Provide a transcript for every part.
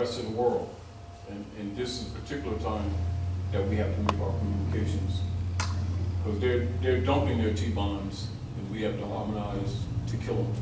rest of the world. And this is a particular time that we have to make our communications. Because they're dumping their T-bombs, and we have to harmonize to kill them.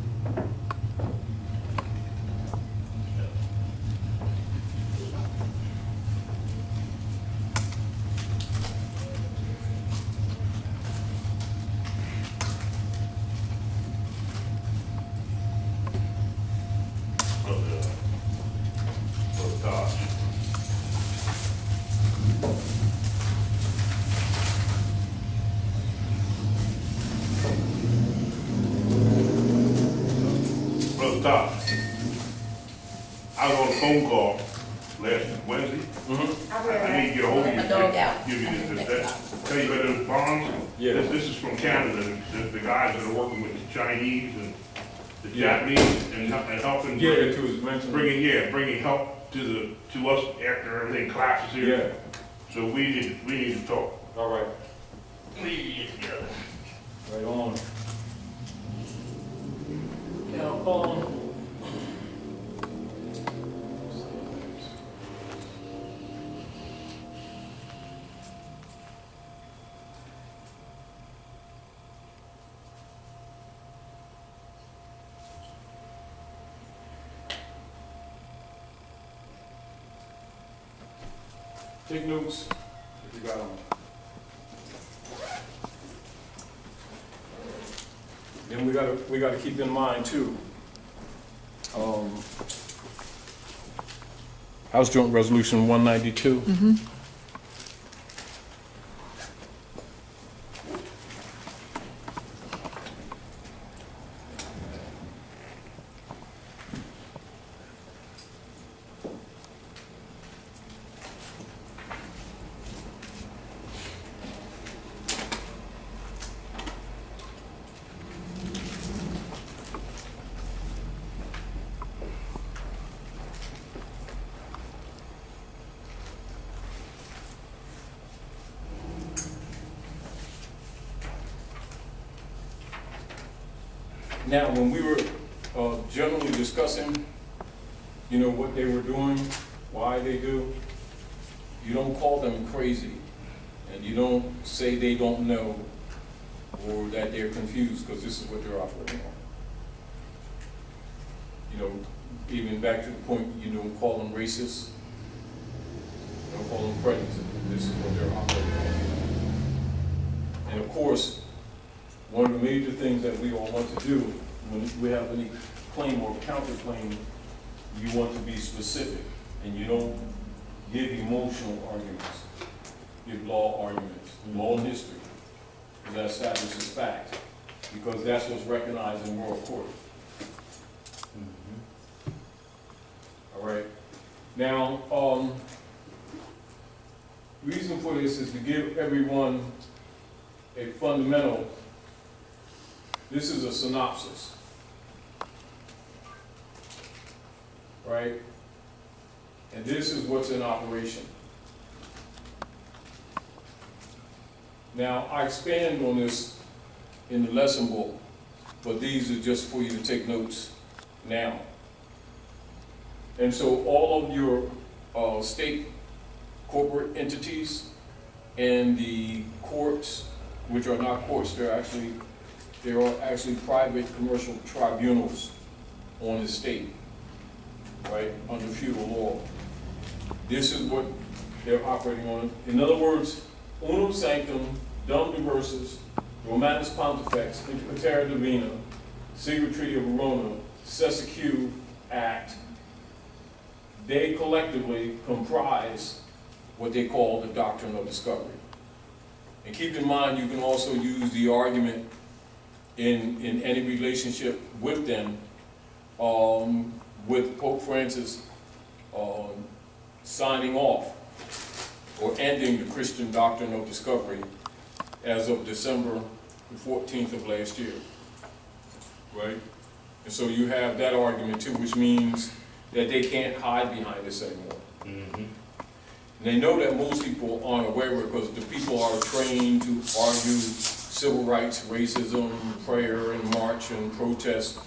I was on a phone call last Wednesday. I need to get a hold of you. Give you this. Tell you about those bombs. Yeah. This is from Canada. The guys that are working with the Chinese and the Japanese and helping. Bringing help to us after everything collapses here. Yeah. So we need to talk. All right. We need to get together. Right on. Now, take notes if you got them. Then we gotta keep in mind too. House Joint Resolution 192. Now, when we were generally discussing, you know, what they were doing, why they do, you don't call them crazy, and you don't say they don't know or that they're confused, because this is what they're operating on. You know, even back to the point, you don't call them racist, you don't call them prejudice. This is what they're operating on. And of course, one of the major things that we all want to do when we have any claim or counterclaim, you want to be specific, and you don't give emotional arguments, give law arguments, law and history, because that establishes fact, because that's what's recognized in world court. All right. Now, reason for this is to give everyone a fundamental. This is a synopsis, right? And this is what's in operation. Now, I expand on this in the lesson book, but these are just for you to take notes now. And so all of your state corporate entities and the courts, which are not courts, there are actually private commercial tribunals on the state, right, under feudal law. This is what they're operating on. In other words, unum sanctum, dum diversus, Romanus Pontifex, Inter Patera Divina, Secret Treaty of Verona, Cessacue Act, they collectively comprise what they call the doctrine of discovery. And keep in mind, you can also use the argument in any relationship with them, with Pope Francis signing off or ending the Christian doctrine of discovery as of December the 14th of last year, right? And so you have that argument too, which means that they can't hide behind this anymore. And they know that most people aren't aware of it because the people are trained to argue civil rights, racism, prayer, and march, and protest.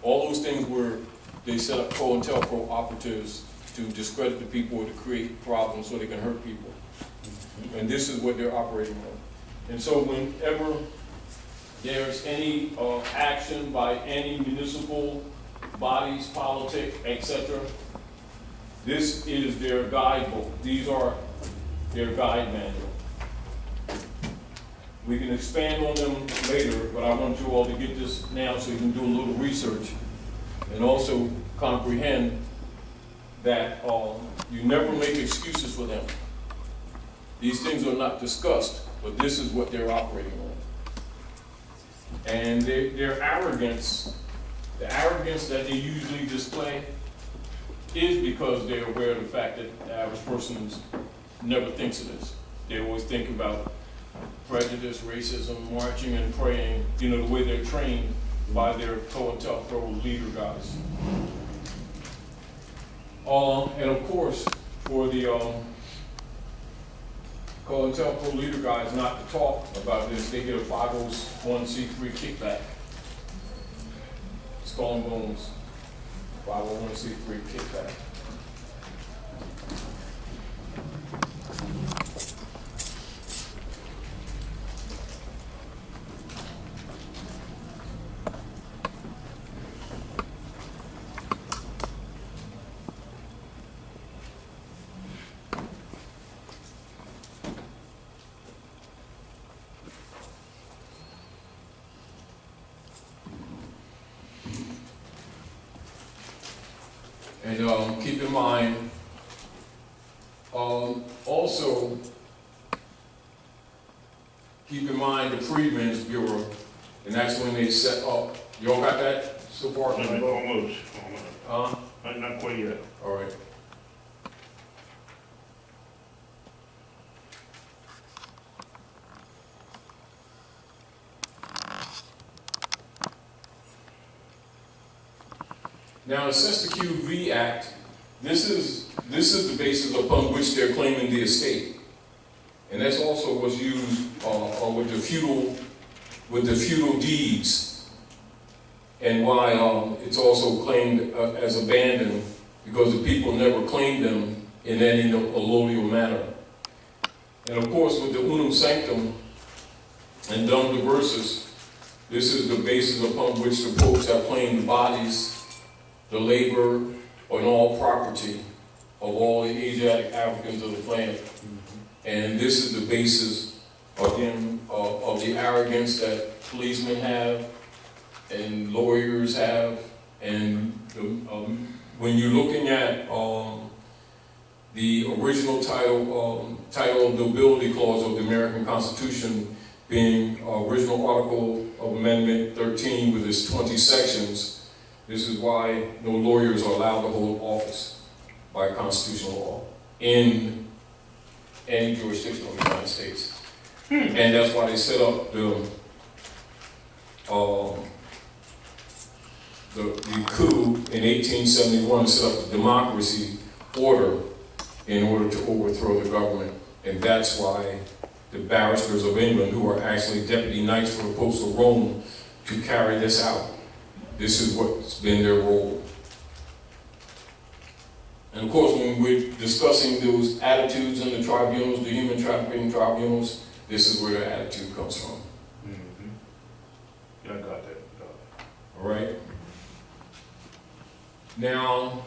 All those things where they set up COINTELPRO operatives to discredit the people or to create problems so they can hurt people. And this is what they're operating on. And so whenever there's any action by any municipal bodies, politics, etc., this is their guidebook. These are their guide manual. We can expand on them later, but I want you all to get this now so you can do a little research and also comprehend that you never make excuses for them. These things are not discussed, but this is what they're operating on. And their arrogance, the arrogance that they usually display, is because they're aware of the fact that the average person never thinks of this. They always think about prejudice, racism, marching and praying, you know, the way they're trained by their COINTELPRO leader guys. And of course, for the COINTELPRO leader guys not to talk about this, they get a 501c3 kickback. Skull and Bones, 501c3 kickback. And keep in mind, also keep in mind the Freedmen's Bureau, and that's when they set up. You all got that so far? Almost. Not quite yet. All right. Now, the Sister-Q-V Act, this is the basis upon which they're claiming the estate. And that's also what's used with the feudal deeds, and why it's also claimed as abandoned, because the people never claimed them in any allodial manner. And of course, with the unum sanctum and dum diversus, this is the basis upon which the popes have claimed the bodies, the labor, and all property of all the Asiatic Africans of the planet. And this is the basis, again, of the arrogance that policemen have and lawyers have. And when you're looking at the original title of nobility clause of the American Constitution, being original article of Amendment 13 with its 20 sections, this is why no lawyers are allowed to hold office by constitutional law in any jurisdiction of the United States. And that's why they set up the coup in 1871 to set up the democracy order in order to overthrow the government. And that's why the barristers of England, who are actually deputy knights for the popes of Rome, to carry this out. This is what's been their role. And of course, when we're discussing those attitudes in the tribunals, the human trafficking tribunals, this is where their attitude comes from. Yeah, I got that. All right? Now,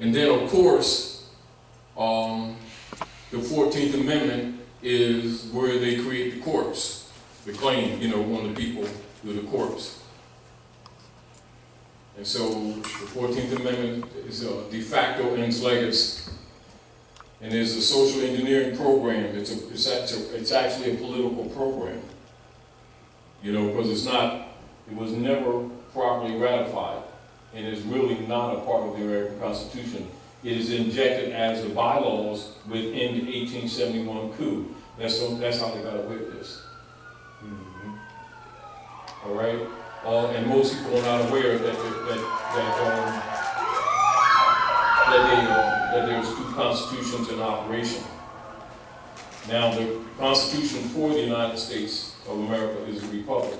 and then of course, the 14th Amendment is where they create the corpse, the claim, you know, on the people through the corpse. And so the 14th Amendment is a de facto ens legis, and there's a social engineering program. It's actually a political program, you know, because it was never properly ratified, and is really not a part of the American Constitution. It is injected as the bylaws within the 1871 coup. That's how they got away with this. All right. And most people are not aware that there's two constitutions in operation. Now, the Constitution for the United States of America is a republic.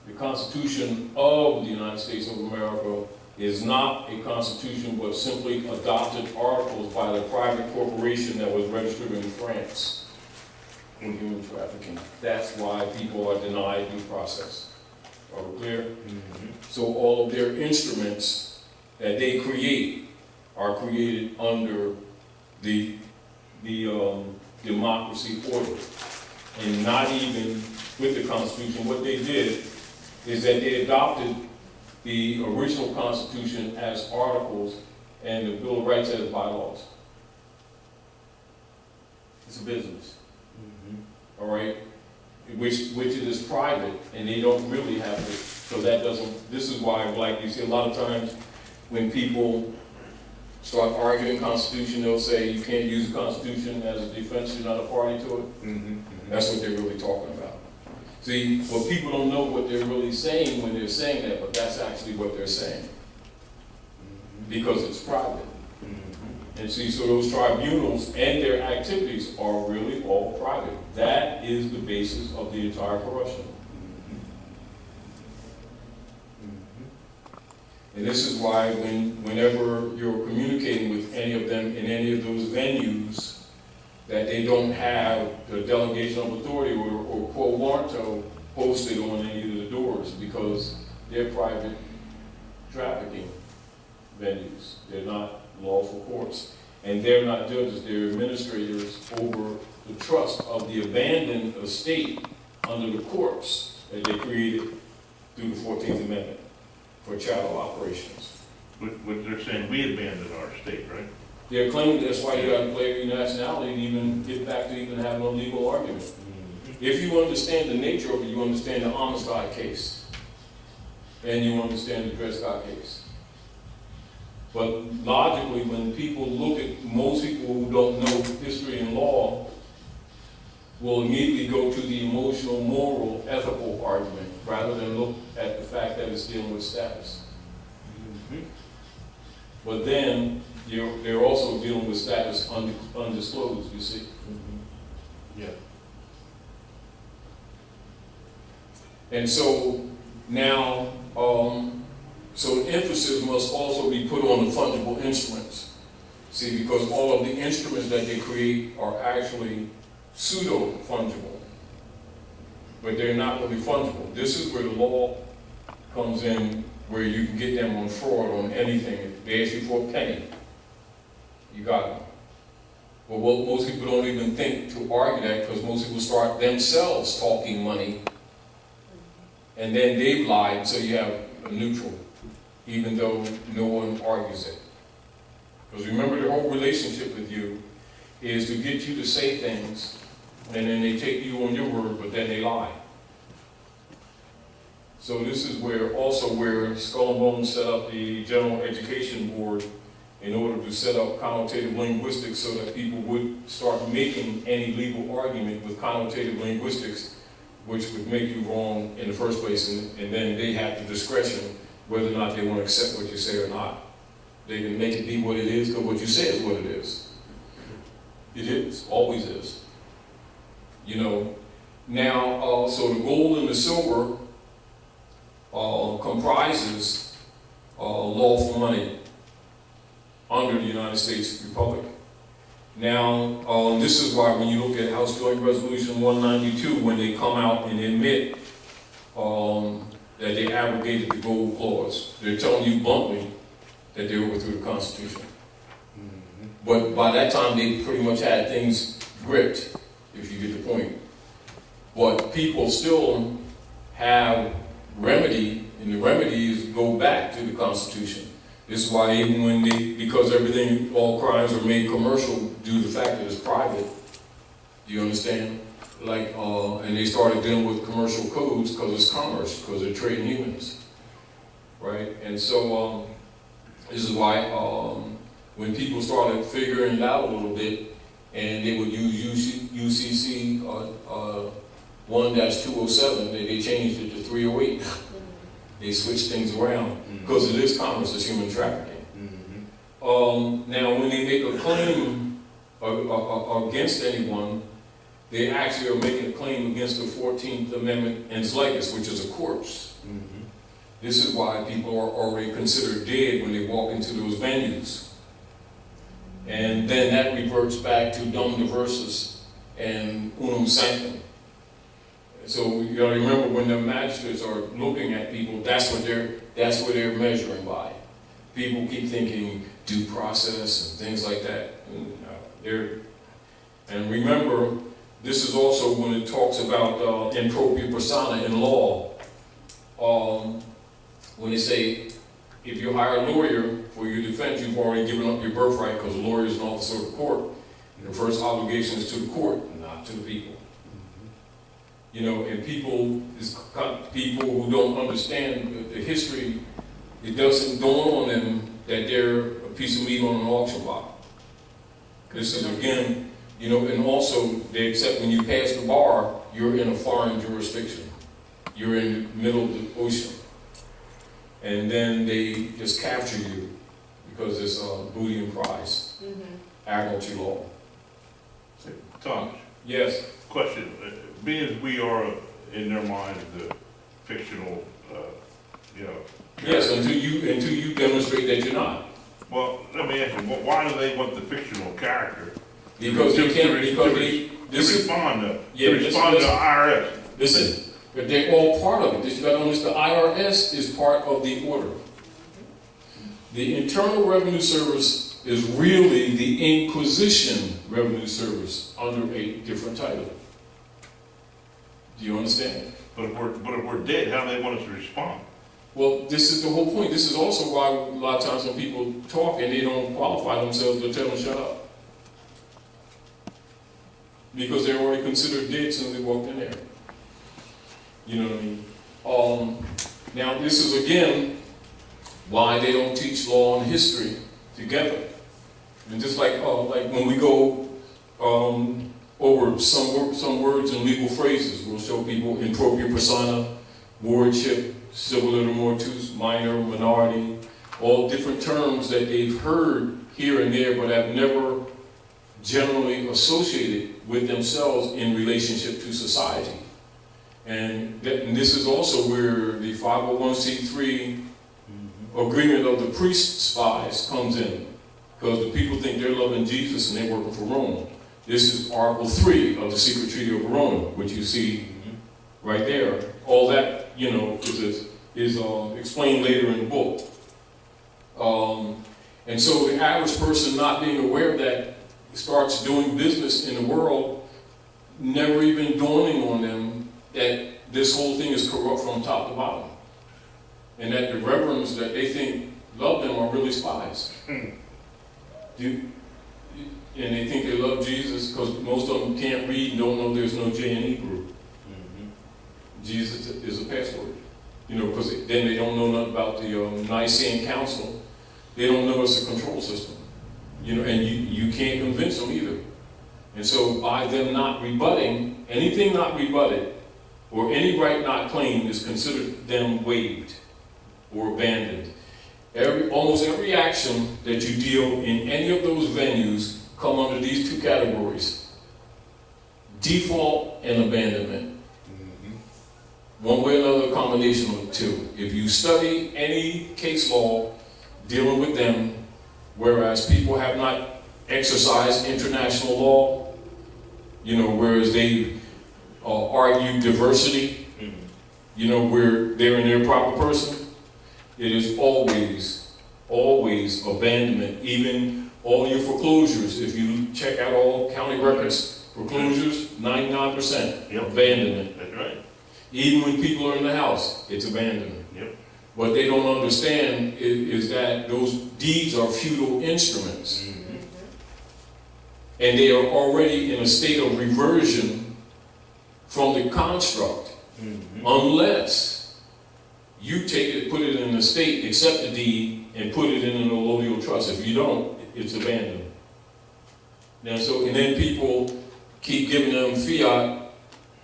The Constitution of the United States of America is not a constitution, but simply adopted articles by the private corporation that was registered in France in human trafficking. That's why people are denied due process. Are we clear? Mm-hmm. So all of their instruments that they create are created under the democracy order, and not even with the Constitution. What they did is that they adopted the original Constitution as articles and the Bill of Rights as bylaws. It's a business, all right? Which it is private, and they don't really have it. So that doesn't. This is why, like you see, a lot of times when people start arguing Constitution, they'll say you can't use the Constitution as a defense. You're not a party to it. That's what they're really talking about. See, well, people don't know what they're really saying when they're saying that, but that's actually what they're saying. Because it's private. And see, so those tribunals and their activities are really all private. That is the basis of the entire corruption. And this is why whenever you're communicating with any of them in any of those venues, that they don't have the delegation of authority or quo warranto posted on any of the doors, because they're private trafficking venues. They're not lawful courts. And they're not judges, they're administrators over the trust of the abandoned estate under the courts that they created through the 14th Amendment for chattel operations. What they're saying, we abandoned our state, right? They're claiming that's why you got to play your nationality and even get back to even having a legal argument. If you understand the nature of it, you understand the homicide case. And you understand the Dred Scott case. But logically, when people look at, most people who don't know history and law will immediately go to the emotional, moral, ethical argument rather than look at the fact that it's dealing with status. But then they're also dealing with status undisclosed, you see. Yeah. And so now, so emphasis must also be put on the fungible instruments. See, because all of the instruments that they create are actually pseudo-fungible, but they're not really fungible. This is where the law comes in, where you can get them on fraud on anything. If they ask you for a penny, you got them. But what most people don't even think to argue that, because most people start themselves talking money, and then they've lied, so you have a neutral, even though no one argues it. Because remember, the whole relationship with you is to get you to say things, and then they take you on your word, but then they lie. So this is where Skull and Bones set up the General Education Board in order to set up connotative linguistics so that people would start making any legal argument with connotative linguistics, which would make you wrong in the first place, and then they have the discretion whether or not they want to accept what you say or not. They can make it be what it is, because what you say is what it is. It is, always is. You know, now, so the gold and the silver comprises lawful money under the United States Republic. Now, this is why when you look at House Joint Resolution 192, when they come out and admit that they abrogated the gold clause, they're telling you bluntly that they overthrew the Constitution. But by that time, they pretty much had things gripped, if you get the point. But people still have remedy, and the remedy is go back to the Constitution. This is why even when because all crimes are made commercial due to the fact that it's private, do you understand? Like, and they started dealing with commercial codes because it's commerce, because they're trading humans, right? And so this is why when people started figuring it out a little bit, and they would use UCC 1-207, they changed it to 308. They switched things around because it is commerce, it's human trafficking. Now, when they make a claim against anyone, they actually are making a claim against the 14th Amendment and its likeness, which is a corpse. This is why people are already considered dead when they walk into those venues. And then that reverts back to dum diversus and unum sanctum. So you gotta remember, when the magistrates are looking at people, that's what they're measuring by. People keep thinking due process and things like that. And remember, this is also when it talks about in propria persona in law. When they say, if you hire a lawyer for your defense, you've already given up your birthright, because a lawyer is an officer of the court. Your first obligation is to the court, not to the people. You know, and people who don't understand the history, it doesn't dawn on them that they're a piece of meat on an auction block. This is, again, you know, and also they accept when you pass the bar, you're in a foreign jurisdiction. You're in the middle of the ocean. And then they just capture you because it's booty and prize. Admiralty law. Tom? Yes. Question. Being as we are, in their mind, the fictional, you know. Yes, until you demonstrate that you're not. Well, let me ask you, why do they want the fictional character? Because they can't, because to respond to listen, IRS. Listen, but they're all part of it. You got to understand, the IRS is part of the order. The Internal Revenue Service is really the Inquisition Revenue Service under a different title. Do you understand? But if we're dead, how do they want us to respond? Well, this is the whole point. This is also why a lot of times when people talk and they don't qualify themselves, they'll tell them shut up. Because they're already considered dead since they walked in there. You know what I mean? Now, this is again why they don't teach law and history together. And just like when we go over some words and legal phrases, we'll show people in propria persona, wardship, civil liter mortuus, minor, minority, all different terms that they've heard here and there but have never generally associated with themselves in relationship to society. And this is also where the 501c3 agreement of the priest spies comes in, because the people think they're loving Jesus and they're working for Rome. This is Article 3 of the Secret Treaty of Verona, which you see right there. All that, you know, is explained later in the book. And so the average person not being aware of that starts doing business in the world, never even dawning on them that this whole thing is corrupt from top to bottom. And that the reverends that they think love them are really spies. And they think they love Jesus because most of them can't read and don't know there's no J in Hebrew. Jesus is a password. You know, because then they don't know nothing about the Nicene Council. They don't know it's a control system. You know, and you can't convince them either. And so by them not rebutting, anything not rebutted, or any right not claimed is considered them waived or abandoned. Almost every action that you deal in any of those venues come under these two categories: default and abandonment. One way or another, a combination of the two. If you study any case law dealing with them, whereas people have not exercised international law, you know, whereas they argue diversity, you know, where they're in their proper person, it is always abandonment. Even all your foreclosures, if you check out all county records, foreclosures, 99% abandonment. That's right. Even when people are in the house, it's abandonment. Yep. What they don't understand is that those deeds are feudal instruments. And they are already in a state of reversion from the construct, unless you take it, put it in the estate, accept the deed, and put it in an allodial trust. If you don't, it's abandoned. Now, and then people keep giving them fiat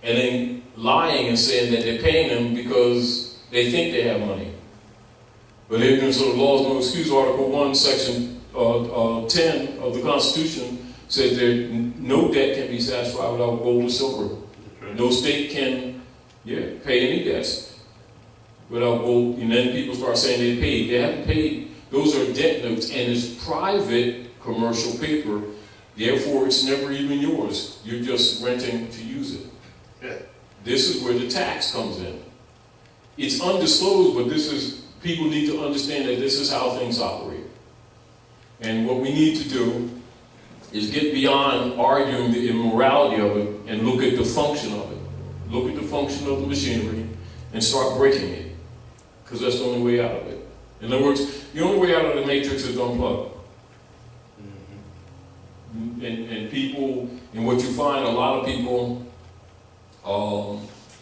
and then lying and saying that they're paying them because they think they have money. But ignorance of the law is no excuse. Article 1, Section 10 of the Constitution says that no debt can be satisfied without gold or silver. Right. No state can pay any debts and then people start saying they paid. They haven't paid. Those are debt notes, and it's private commercial paper. Therefore, it's never even yours. You're just renting to use it. Yeah. This is where the tax comes in. It's undisclosed, but people need to understand that this is how things operate. And what we need to do is get beyond arguing the immorality of it and look at the function of it. Look at the function of the machinery and start breaking it. Because that's the only way out of it. In other words, the only way out of the matrix is to unplug. And people, and what you find, a lot of people,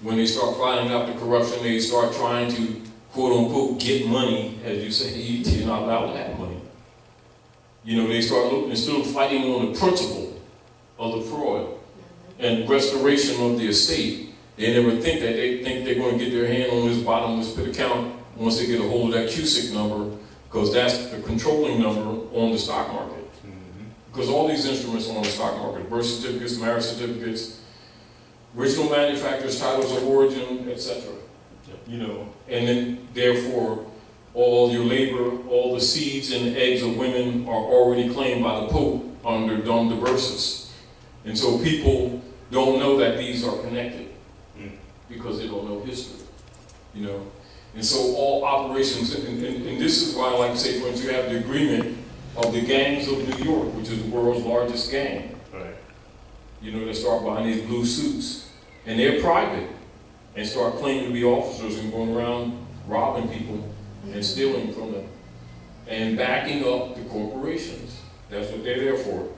when they start finding out the corruption, they start trying to, quote unquote, get money. As you say, you're not allowed to have money. They start looking, instead of fighting on the principle of the fraud and restoration of the estate, they never think that. They think they're going to get their hand on this bottomless pit account once they get a hold of that QSIC number, because that's the controlling number on the stock market. Because all these instruments are on the stock market: birth certificates, marriage certificates, original manufacturers, titles of origin, etc. And then therefore, all your labor, all the seeds and eggs of women are already claimed by the Pope under Dom Diversus. And so people don't know that these are connected because they don't know history. And so all operations, and this is why I like to say, for instance, you have the agreement of the gangs of New York, which is the world's largest gang. Right. They start buying these blue suits. And they're private, and start claiming to be officers and going around robbing people and stealing from them. And backing up the corporations. That's what they're there for.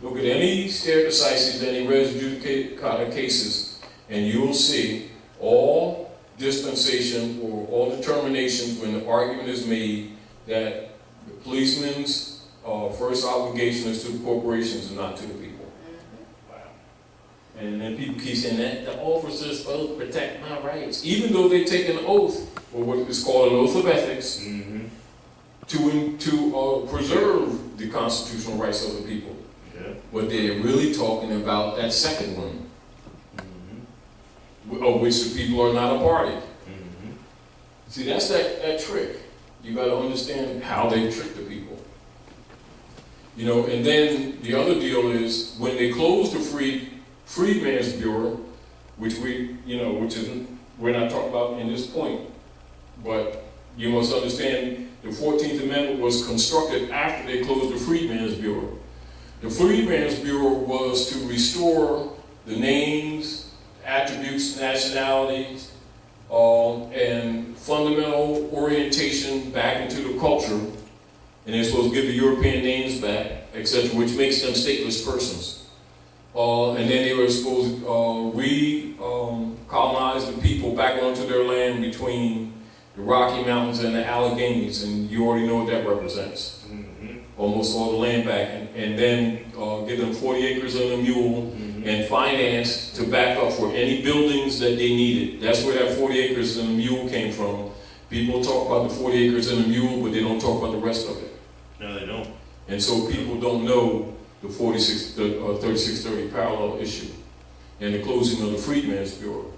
Look at any stare decisis, any res judicata cases, and you'll see all dispensation or all determinations when the argument is made that the policeman's first obligation is to the corporations and not to the people. Wow. And then people keep saying that the officer is supposed to protect my rights, even though they take an oath, or what is called an oath of ethics, to preserve the constitutional rights of the people. Yeah. But they're really talking about that second one, of which the people are not a party. See, that's that trick. You got to understand how they trick the people. And then the other deal is when they closed the Freedmen's Bureau, which we're not talking about in this point, but you must understand the 14th Amendment was constructed after they closed the Freedmen's Bureau. The Freedmen's Bureau was to restore the names, attributes, nationalities, and fundamental orientation back into the culture, and they're supposed to give the European names back, etc., which makes them stateless persons. And then they were supposed to colonize the people back onto their land between the Rocky Mountains and the Alleghenies, and you already know what that represents. Almost all the land back, and then give them 40 acres and a mule, and finance to back up for any buildings that they needed. That's where that 40 acres and a mule came from. People talk about the 40 acres and a mule, but they don't talk about the rest of it. No, they don't. And so people don't know the 3630 parallel issue and the closing of the Freedmen's Bureau.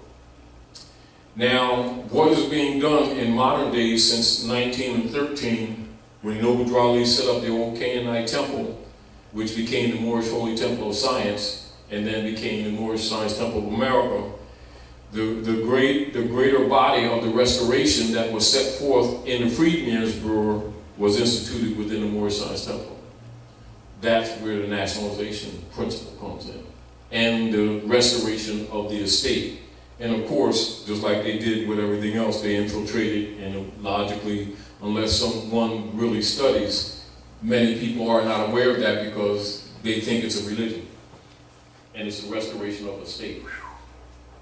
Now, what is being done in modern days since 1913, when Noble Drew set up the old Canaanite temple, which became the Moorish Holy Temple of Science, and then became the Moorish Science Temple of America, the greater body of the restoration that was set forth in the Freedmen's Bureau was instituted within the Moorish Science Temple. That's where the nationalization principle comes in, and the restoration of the estate. And of course, just like they did with everything else, they infiltrated, and logically, unless someone really studies, many people are not aware of that because they think it's a religion. And it's the restoration of the state.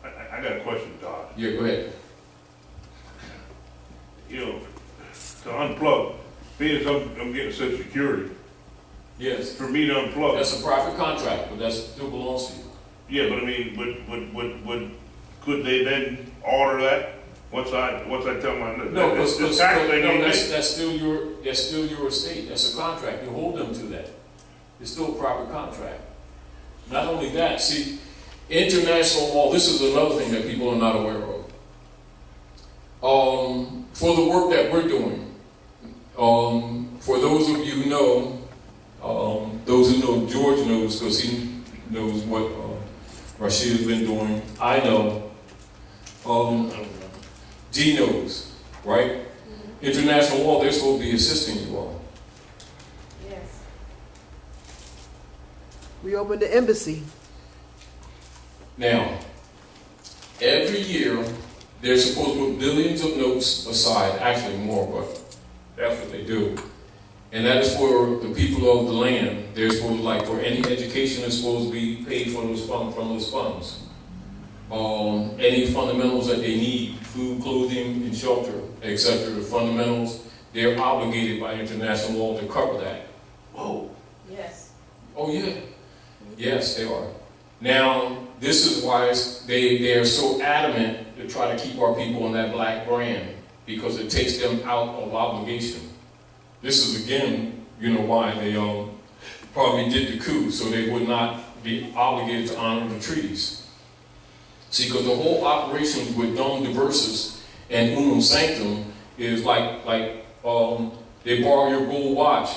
I got a question, Todd. Yeah, go ahead. To unplug, being as I'm getting Social Security. Yes. For me to unplug. That's a private contract, but that still belongs to you. Yeah, but I mean, could they then order that once I tell my no, that's still your estate. That's a contract. You hold them to that. It's still a private contract. Not only that, see, international law, this is another thing that people are not aware of. for the work that we're doing. For those of you who know, those who know, George knows because he knows what Rashid has been doing. I know. G knows, right? Mm-hmm. International law, they're supposed to be assisting you all. Yes. We opened the embassy. Now, every year, they're supposed to put billions of notes aside, actually more, but that's what they do. And that is for the people of the land. They're supposed to, like, for any education is supposed to be paid for those from those funds. Any fundamentals that they need, food, clothing, and shelter, etc. The fundamentals, they're obligated by international law to cover that. Whoa. Yes. Oh yeah. Yes, they are. Now, this is why they are so adamant to try to keep our people on that black brand, because it takes them out of obligation. This is again, you know, why they probably did the coup, so they would not be obligated to honor the treaties. See, because the whole operations with Dom Diversus and Unum Sanctum is like they borrow your gold watch,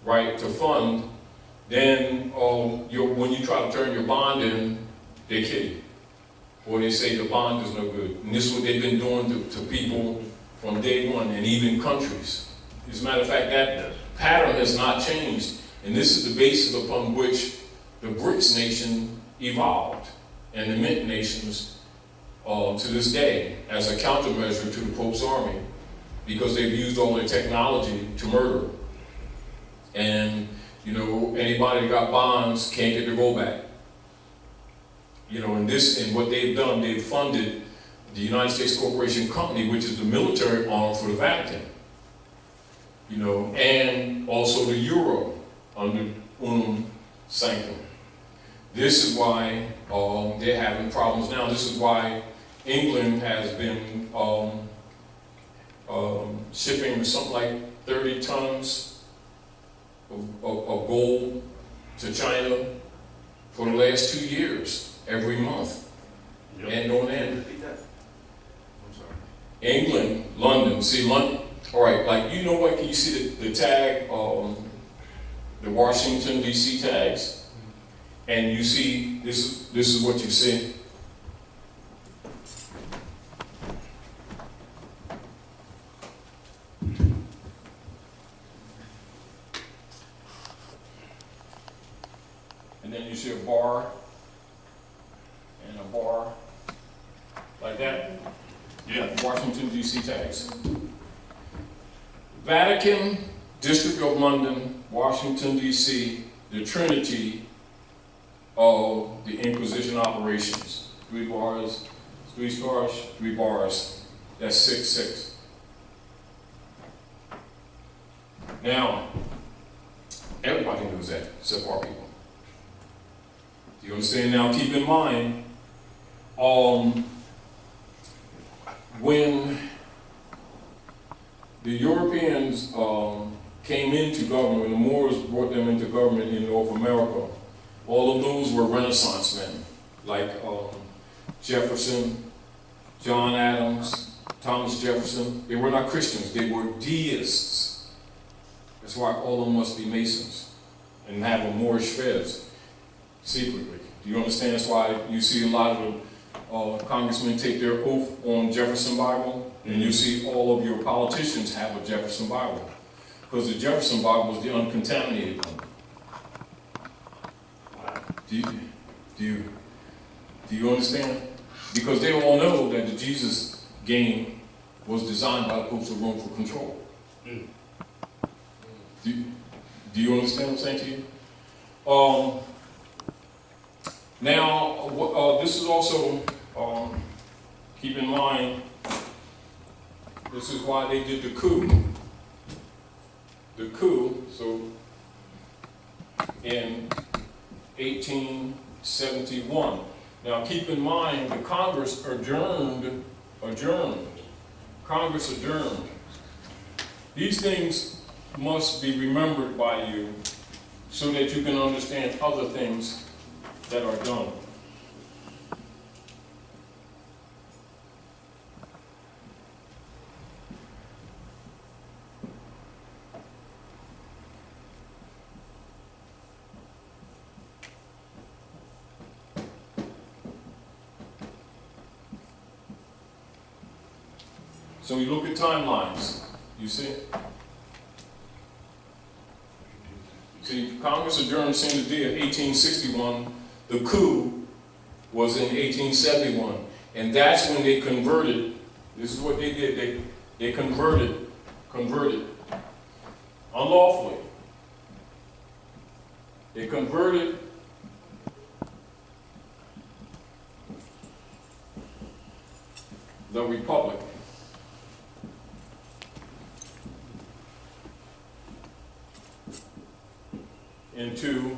right, to fund. Then when you try to turn your bond in, they kill you. Or they say the bond is no good. And this is what they've been doing to people from day one, and even countries. As a matter of fact, that pattern has not changed. And this is the basis upon which the BRICS nation evolved, and the Mint nations to this day as a countermeasure to the Pope's army, because they've used all their technology to murder. And, you know, anybody that got bonds can't get their gold back. You know, and what they've done, they've funded the United States Corporation Company, which is the military arm for the Vatican. You know, and also the euro under Unum Sanctum. This is why they're having problems now. This is why England has been shipping something like 30 tons of gold to China for the last 2 years, every month. Yep. And on end. I'm sorry. England, London. See, London. All right, like, you know what? Can you see the tag, the Washington, D.C. tags? And you see, this is what you see. And then you see a bar, and a bar, like that. Yeah, Washington, D.C. tags. Vatican, District of London, Washington, D.C., the Trinity of the Inquisition operations. 3 bars, 3 stars, 3 bars. That's 666. Now, everybody knows that, except our people. Do you understand? Now, keep in mind, when the Europeans came into government, when the Moors brought them into government in North America, all of those were Renaissance men, like Jefferson, John Adams, Thomas Jefferson. They were not Christians, they were deists. That's why all of them must be Masons and have a Moorish fez secretly. Do you understand? That's why you see a lot of the congressmen take their oath on Jefferson Bible, and you see all of your politicians have a Jefferson Bible, because the Jefferson Bible was the uncontaminated one. Do you understand? Because they all know that the Jesus game was designed by the Popes of Rome for control. Do you understand what I'm saying to you? Now, this is also, keep in mind, this is why they did the coup. The coup, so in 1871. Now keep in mind, the Congress adjourned. Congress adjourned. These things must be remembered by you so that you can understand other things that are done. So we look at timelines. You see? See, Congress adjourned since the day of 1861. The coup was in 1871. And that's when they converted. This is what they did. They converted unlawfully. They converted the republic into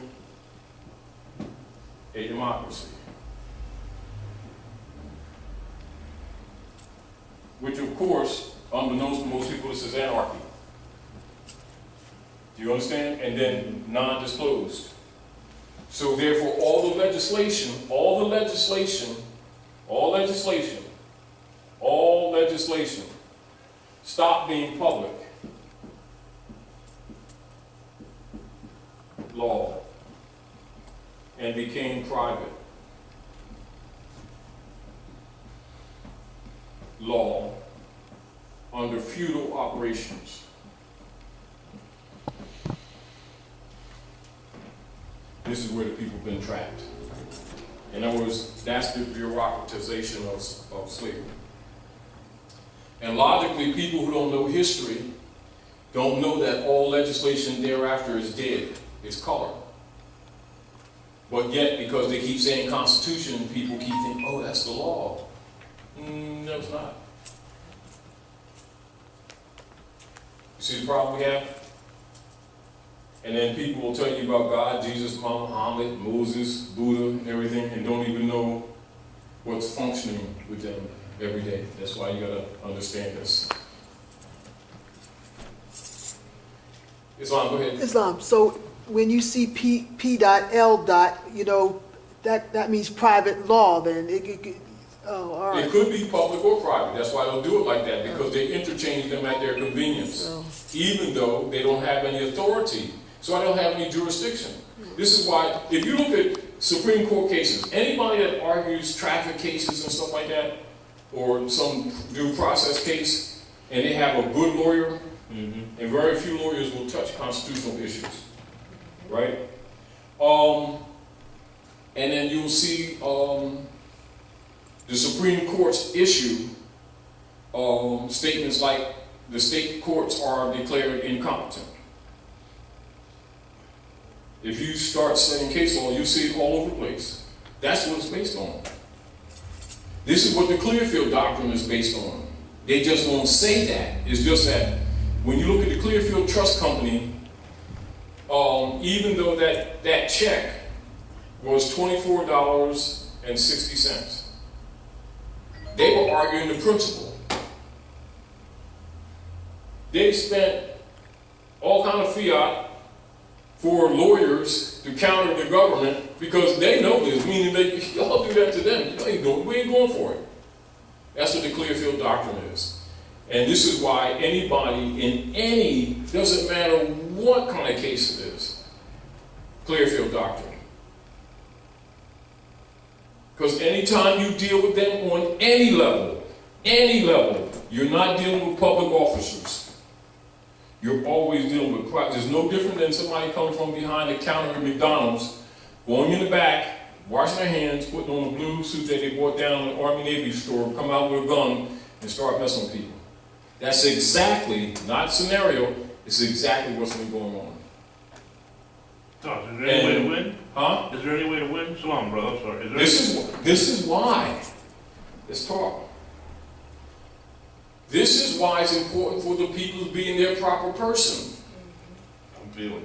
a democracy, which of course, unbeknownst to most people, this is anarchy. Do you understand? And then non-disclosed. So therefore, all legislation stopped being public law and became private law under feudal operations. This is where the people have been trapped. In other words, that's the bureaucratization of slavery. And logically, people who don't know history don't know that all legislation thereafter is dead. It's color. But yet, because they keep saying Constitution, people keep thinking, oh, that's the law. No, it's not. You see the problem we have? And then people will tell you about God, Jesus, Muhammad, Moses, Buddha, and everything, and don't even know what's functioning with them every day. That's why you gotta understand this. Islam, go ahead. Islam. So when you see P.L. you know, that means private law. Then all right. It could be public or private. That's why they'll do it like that, because they interchange them at their convenience, even though they don't have any authority. So I don't have any jurisdiction. This is why, if you look at Supreme Court cases, anybody that argues traffic cases and stuff like that, or some due process case, and they have a good lawyer, and very few lawyers will touch constitutional issues, right? And then you'll see the Supreme Court's issue statements like the state courts are declared incompetent. If you start studying case law, you see it all over the place. That's what it's based on. This is what the Clearfield Doctrine is based on. They just won't say that. It's just that when you look at the Clearfield Trust Company, even though that check was $24.60, they were arguing the principle. They spent all kind of fiat for lawyers to counter the government because they know this, meaning that y'all do that to them. We ain't going for it. That's what the Clearfield Doctrine is. And this is why anybody in any, doesn't matter what kind of case it is, Clearfield Doctrine. Because anytime you deal with them on any level, you're not dealing with public officers. You're always dealing with private. There's no different than somebody coming from behind the counter at McDonald's, going in the back, washing their hands, putting on a blue suit that they bought down in the Army Navy store, come out with a gun, and start messing with people. That's exactly, not scenario, it's exactly what's been going on. Is there any way to win? Huh? Is there any way to win? Salam, brother. I'm sorry. This is why. Let's talk. This is why it's important for the people to be in their proper person.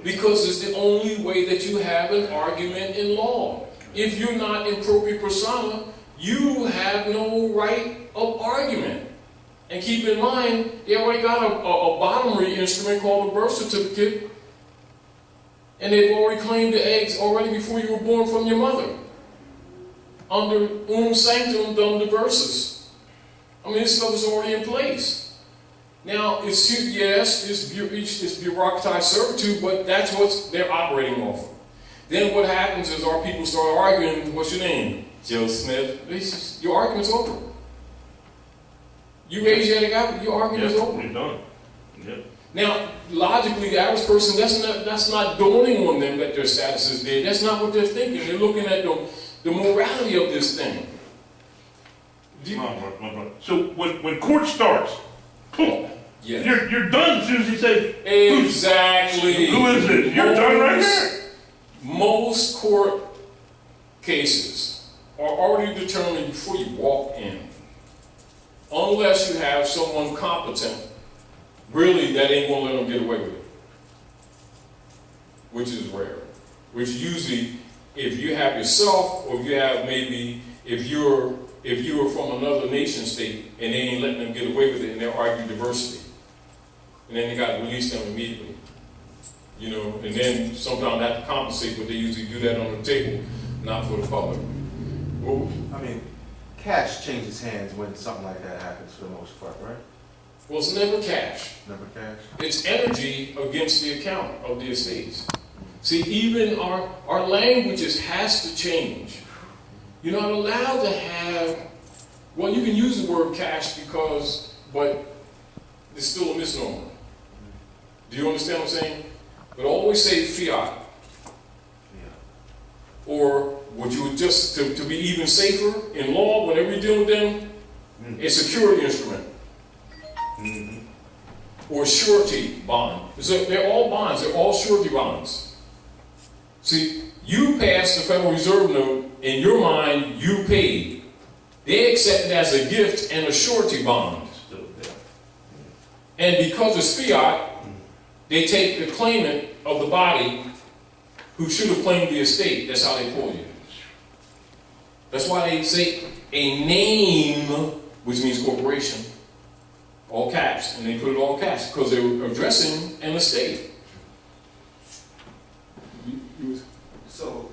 Because it's the only way that you have an argument in law. If you're not in propria persona, you have no right of argument. And keep in mind, they already got a bottomry instrument called a birth certificate, and they've already claimed the eggs already before you were born from your mother. Under sanctum dum diversus. I mean, this stuff is already in place. Now, it's bureaucratized servitude, but that's what they're operating off of. Then what happens is our people start arguing, what's your name? Joe Smith. Your argument's over. You raise your hand out, your argument is Yep, over. we're done. Yep. Now, logically, the average person, that's not dawning on them that their status is dead. That's not what they're thinking. They're looking at the morality of this thing. My brother. So when court starts, boom, Yeah. you're done as soon as you say, Exactly. who is it? You're done right there. Most court cases are already determined before you walk in. Unless you have someone competent, really, that ain't gonna let them get away with it. Which is rare. Which usually, if you have yourself, or if you have maybe, if you're from another nation state, and they ain't letting them get away with it, and they're arguing diversity. And then they gotta release them immediately. You know, and then sometimes they have to compensate, but they usually do that on the table, not for the public. Well, I mean, cash changes hands when something like that happens for the most part, right? well, it's never cash. Never cash. It's energy against the account of the estates. See, even our languages has to change. You're not allowed to have, well, you can use the word cash but it's still a misnomer. Do you understand what I'm saying? But always say fiat. Yeah. Or would you just, to be even safer in law, whenever you deal with them, a security instrument. Or surety bond. So they're all bonds, they're all surety bonds. See, you passed the Federal Reserve note, in your mind, you paid. They accept it as a gift and a surety bond. Still there. And because it's fiat, they take the claimant of the body who should have claimed the estate. That's how they pull you. That's why they say a name, which means corporation, all caps, and they put it all caps because they're addressing an estate. So,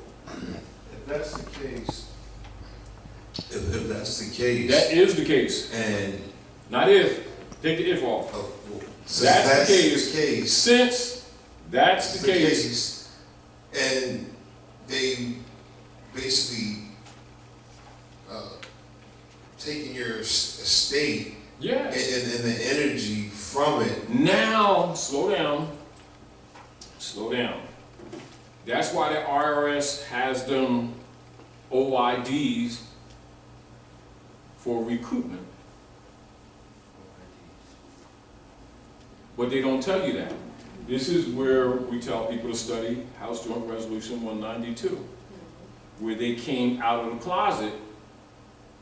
if that's the case, if that's the case, That is the case. and Not if. Take the if off. well, since That's the the case, Since that's the case. and they basically taking your estate Yeah. and the energy from it. Now, slow down. Slow down. That's why the IRS has them OIDs for recoupment. But they don't tell you that. This is where we tell people to study House Joint Resolution 192, where they came out of the closet,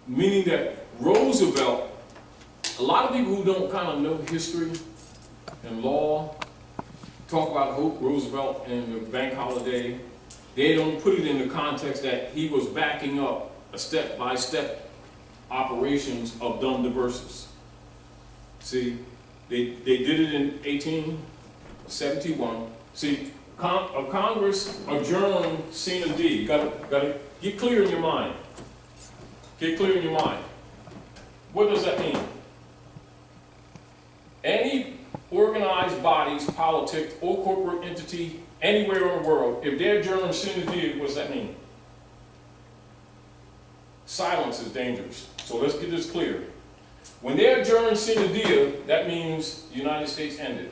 meaning that Roosevelt, a lot of people who don't kind of know history and law, talk about Roosevelt and the bank holiday, they don't put it in the context that he was backing up a step-by-step operations of dumb diverses. See, they did it in 1871. See, Congress adjourned Cena D. You gotta get clear in your mind. Get clear in your mind. What does that mean? Any organized bodies, politics, or corporate entity anywhere in the world, if they're adjourned Cena D, what does that mean? Silence is dangerous. So let's get this clear. When they're adjourned sine die, that means the United States ended.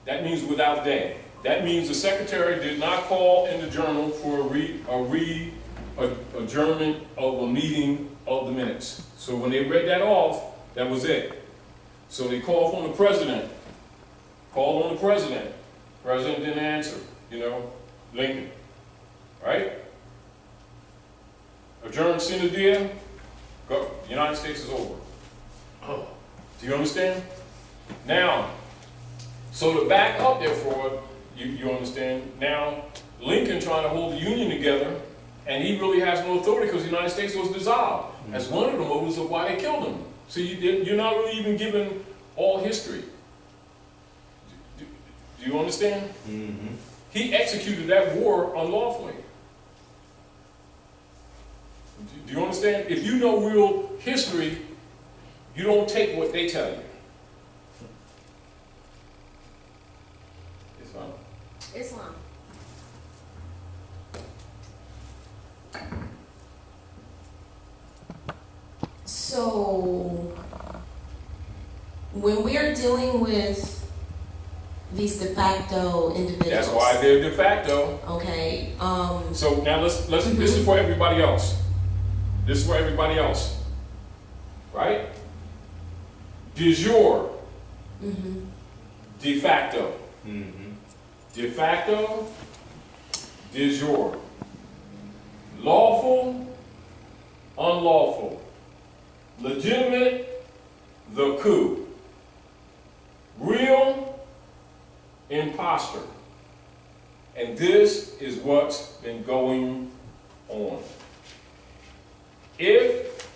That means without day. That means the secretary did not call in the journal for adjournment of a meeting of the minutes. So when they read that off, that was it. So they called on the president. Called on the president. President didn't answer, Lincoln. Right? Adjourned sine die. Go. United States is over. Oh. Do you understand? Now, so to back up therefore, you understand, now Lincoln trying to hold the Union together, and he really has no authority because the United States was dissolved. That's one of the motives of why they killed him. So you're not really even given all history. Do you understand? Mm-hmm. He executed that war unlawfully. Do you understand? If you know real history, you don't take what they tell you. Islam. So, when we are dealing with these de facto individuals. That's why they're de facto. Okay, So now let's, this is for everybody else. This is for everybody else. Right? De jure. De facto. De facto, de jure. Lawful, unlawful. Legitimate, the coup. Real, imposter. And this is what's been going on. If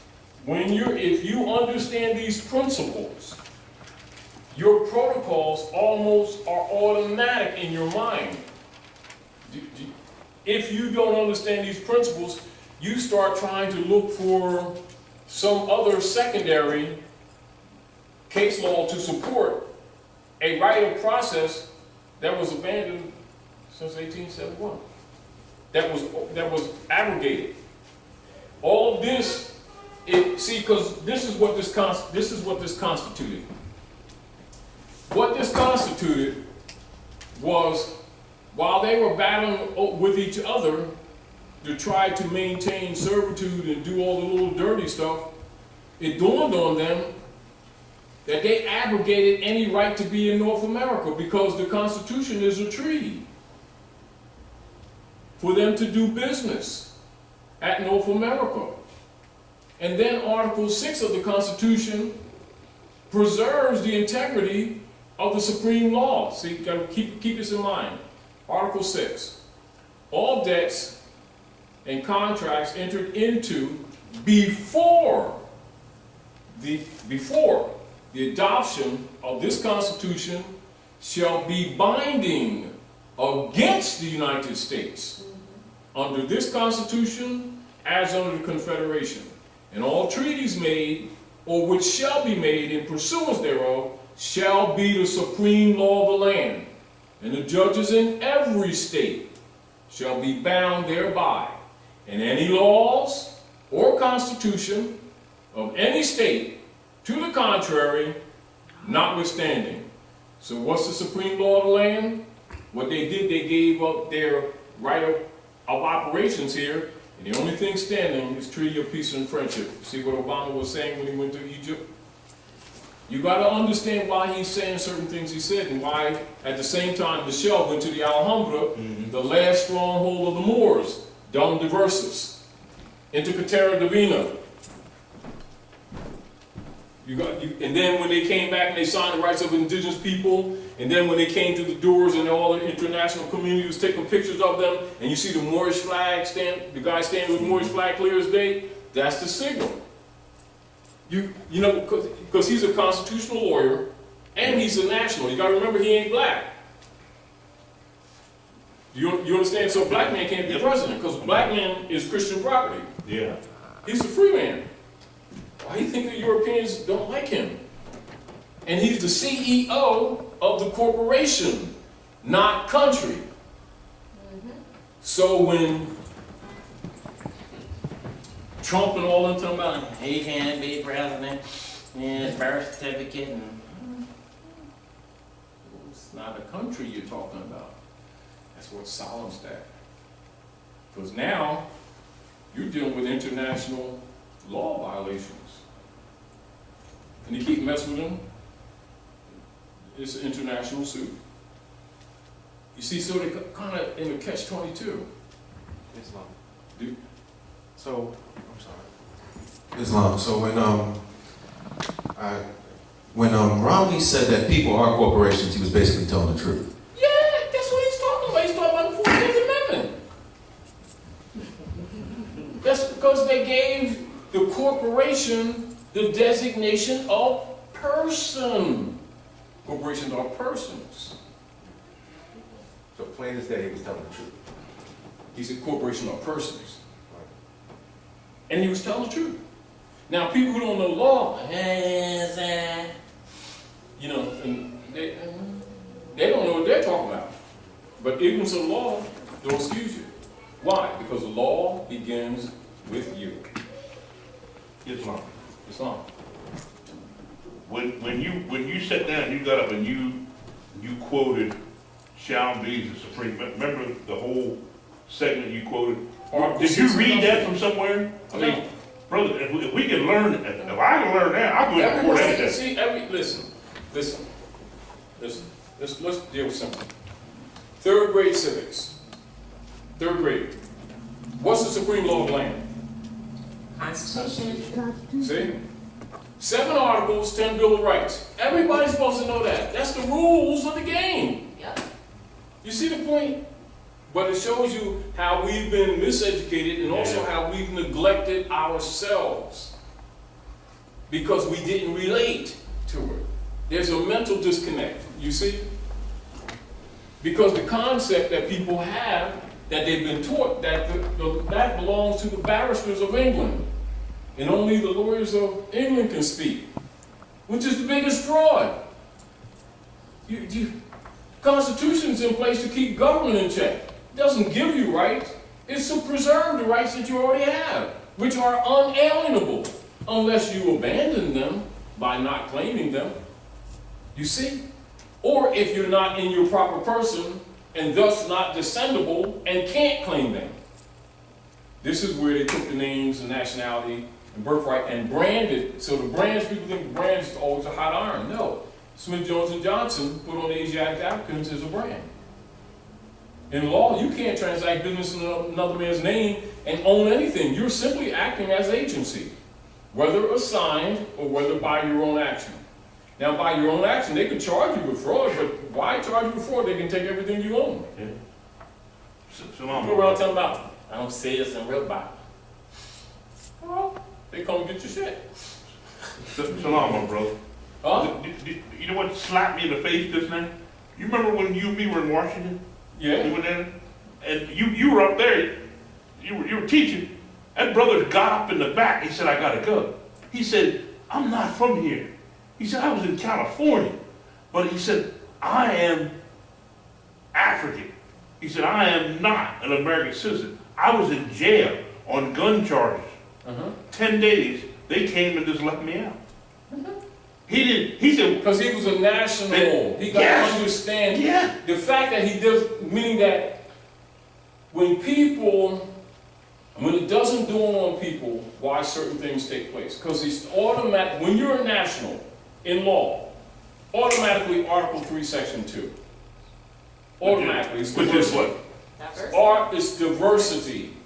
you understand these principles, your protocols almost are automatic in your mind. If you don't understand these principles, you start trying to look for some other secondary case law to support a right of process that was abandoned since 1871. That was abrogated. All of this, because this is what this constituted. What this constituted was, while they were battling with each other to try to maintain servitude and do all the little dirty stuff, it dawned on them that they abrogated any right to be in North America because the Constitution is a treaty for them to do business at North America. And then Article 6 of the Constitution preserves the integrity of the supreme law. See, you gotta keep this in mind. Article 6. All debts and contracts entered into before the adoption of this Constitution shall be binding against the United States under this Constitution as under the Confederation. And all treaties made or which shall be made in pursuance thereof shall be the supreme law of the land. And the judges in every state shall be bound thereby. And any laws or constitution of any state to the contrary, notwithstanding. So what's the supreme law of the land? What they did, they gave up their right of operations here, and the only thing standing is Treaty of Peace and Friendship. See what Obama was saying when he went to Egypt? You got to understand why he's saying certain things he said, and why at the same time Michelle went to the Alhambra, the last stronghold of the Moors, Dum Diversus, into Terra Divina. And then when they came back and they signed the rights of indigenous people, and then when they came to the doors and all the international community was taking pictures of them, and you see the Moorish flag the guy standing with the Moorish flag clear as day, that's the signal. You know, because he's a constitutional lawyer and he's a national. You got to remember, he ain't black. You understand? So black man can't be president because black man is Christian property. Yeah. He's a free man. Why do you think the Europeans don't like him? And he's the CEO of the corporation, not country. So when Trump and all them talking about he can't be president, and his birth certificate, and it's not a country you're talking about. That's what solemns that. Because now you're dealing with international law violations. And you keep messing with them, it's an international suit. You see, so they kind of in a catch-22. Islam. Do- So, I'm sorry. Islam. So when Romney said that people are corporations, he was basically telling the truth. Yeah, that's what he's talking about. He's talking about the 14th Amendment. That's because they gave the corporation the designation of person. Corporations are persons. So plain as day, he was telling the truth. He said corporations are persons. And he was telling the truth. Now, people who don't know law, you know, and they don't know what they're talking about. But ignorance of law don't excuse you. Why? Because the law begins with you. Islam. Islam. When you sat down, you got up and you quoted Shall be the Supreme. Remember the whole segment you quoted? Did you read that from somewhere? I mean, brother, if we can learn, if I can learn that, I'll do it before that. See, listen. Let's deal with something. Third grade civics. Third grade. What's the supreme law of the land? Constitution. See? 7 articles, 10 Bill of Rights. Everybody's supposed to know that. That's the rules of the game. Yep. You see the point? But it shows you how we've been miseducated and also how we've neglected ourselves because we didn't relate to it. There's a mental disconnect, you see? Because the concept that people have, that they've been taught, that that belongs to the barristers of England. And only the lawyers of England can speak, which is the biggest fraud. Constitution's in place to keep government in check. It doesn't give you rights. It's to preserve the rights that you already have, which are unalienable, unless you abandon them by not claiming them. You see? Or if you're not in your proper person, and thus not descendable, and can't claim them. This is where they took the names and nationality and birthright and branded. So the brands, people think the brands is always a hot iron. No. Smith, Jones, and Johnson put on the Asiatic Africans as a brand. In law, you can't transact business in another man's name and own anything. You're simply acting as agency, whether assigned or whether by your own action. Now, by your own action, they can charge you with fraud, but why charge you with fraud? They can take everything you own. Yeah. You go around telling them about, I don't say this in real Bible. Well, they come get your shit. Salam, my brother. Huh? You know what slapped me in the face just now? You remember when you and me were in Washington? Yeah. We were there, and you were up there. You were teaching. That brother got up in the back. He said, "I gotta go." He said, "I'm not from here." He said, "I was in California," but he said, "I am African." He said, "I am not an American citizen. I was in jail on gun charges. 10 days. They came and just let me out." He didn't. He said because he was a national. He got to understand the fact that he does, meaning that when it doesn't dawn on people why certain things take place, because it's automatic. When you're a national in law, automatically Article 3, Section 2. Automatically, it's which is what? Diversity. It's diversity.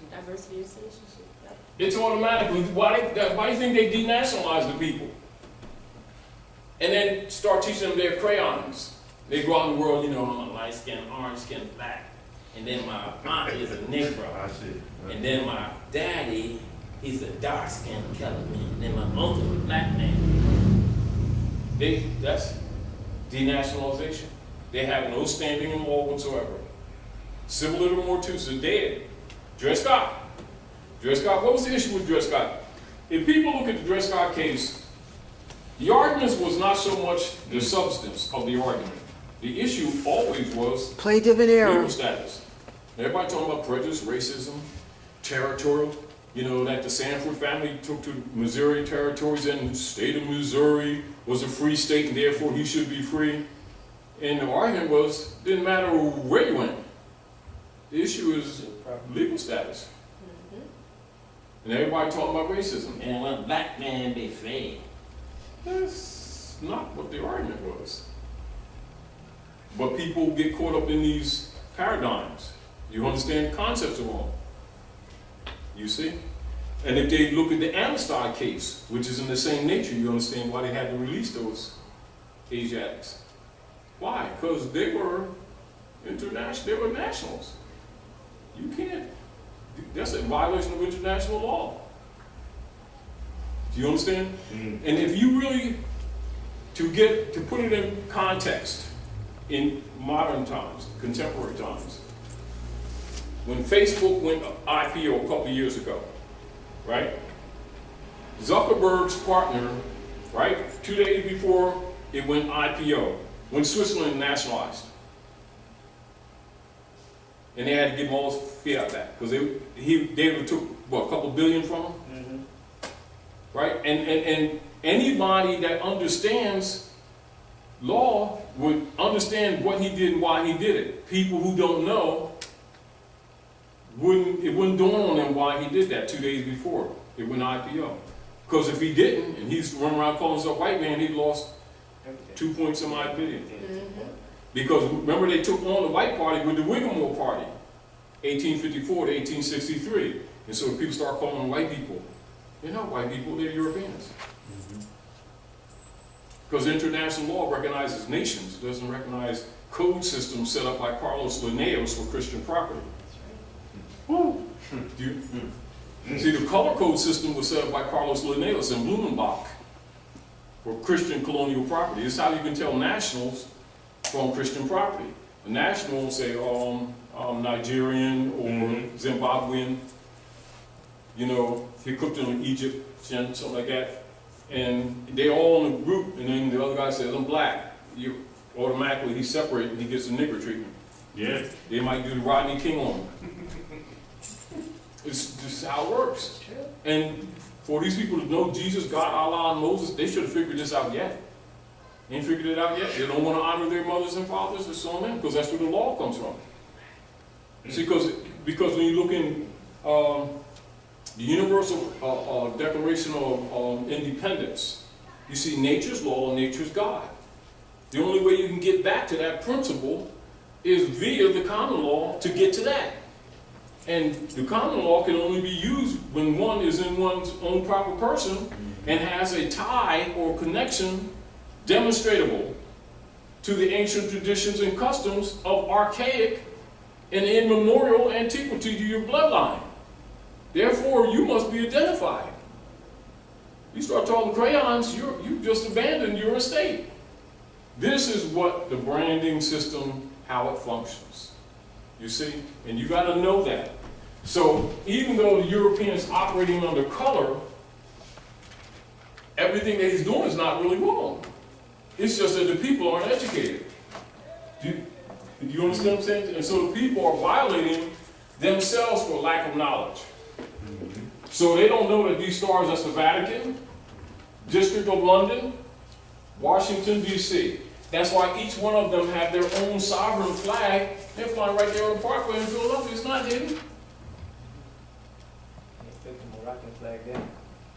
Diversity of citizenship. Yep. It's automatically. Why do you think they denationalize the people? And then start teaching them their crayons. They go out in the world, I'm a light skin, orange skin, black. And then my aunt is a Negro. I see. And then my daddy, he's a dark skinned colored man. And then my uncle is a black man. That's denationalization. They have no standing in law whatsoever. Civil Liberal Mortuus is dead. Dred Scott. What was the issue with Dred Scott? If people look at the Dred Scott case, the arguments was not so much the substance of the argument. The issue always was plaintiff in error. legal status. Everybody talking about prejudice, racism, territorial. That the Sanford family took to Missouri territories and the state of Missouri was a free state and therefore he should be free. And the argument was, didn't matter where you went. The issue is legal status. And everybody talking about racism. And when black man be free. That's not what the argument was. But people get caught up in these paradigms. You understand the concepts are wrong. You see? And if they look at the Amistad case, which is in the same nature, you understand why they had to release those Asiatics. Why? Because they were international, they were nationals. You can't, that's a violation of international law. Do you understand? And if you really, to put it in context, in modern times, contemporary times, when Facebook went IPO a couple of years ago, right? Zuckerberg's partner, right, 2 days before it went IPO, when Switzerland nationalized. And they had to give him all his fiat back, because they took, what, a couple billion from him? right? And anybody that understands law would understand what he did and why he did it. People who don't know, it wouldn't dawn on them why he did that 2 days before it went IPO. Because if he didn't, and he's running around calling himself white man, he lost 2 point some odd billion. Because remember, they took on the white party with the Whittemore Party, 1854 to 1863. And so people start calling them white people. They're not white people, they're Europeans. Because international law recognizes nations, it doesn't recognize code systems set up by Carlos Linnaeus for Christian property. See, the color code system was set up by Carlos Linnaeus and Blumenbach for Christian colonial property. This is how you can tell nationals from Christian property. A national will say, Nigerian or Zimbabwean, you know, he cooked in Egyptian, something like that. And they all in a group, and then the other guy says, I'm black. You automatically, he's separated and he gets the nigger treatment. Yeah. They might do the Rodney King on him. It's just how it works. And for these people to know Jesus, God, Allah, and Moses, they should have figured this out yet. They ain't figured it out yet. They don't want to honor their mothers and fathers and so on, because that's where the law comes from. See, because when you look in the Universal Declaration of Independence, you see nature's law and nature's God. The only way you can get back to that principle is via the common law to get to that. And the common law can only be used when one is in one's own proper person and has a tie or connection demonstrable to the ancient traditions and customs of archaic and immemorial antiquity to your bloodline. Therefore, you must be identified. You start talking crayons, you just abandoned your estate. This is what the branding system, how it functions. You see? And you got to know that. So even though the European is operating under color, everything that he's doing is not really wrong. It's just that the people aren't educated. Do you understand what I'm saying? And so the people are violating themselves for lack of knowledge. So they don't know that these stars, that's the Vatican, District of London, Washington, D.C. That's why each one of them have their own sovereign flag. They're flying right there on the Parkway in Philadelphia. It's not hidden. The Moroccan flag there.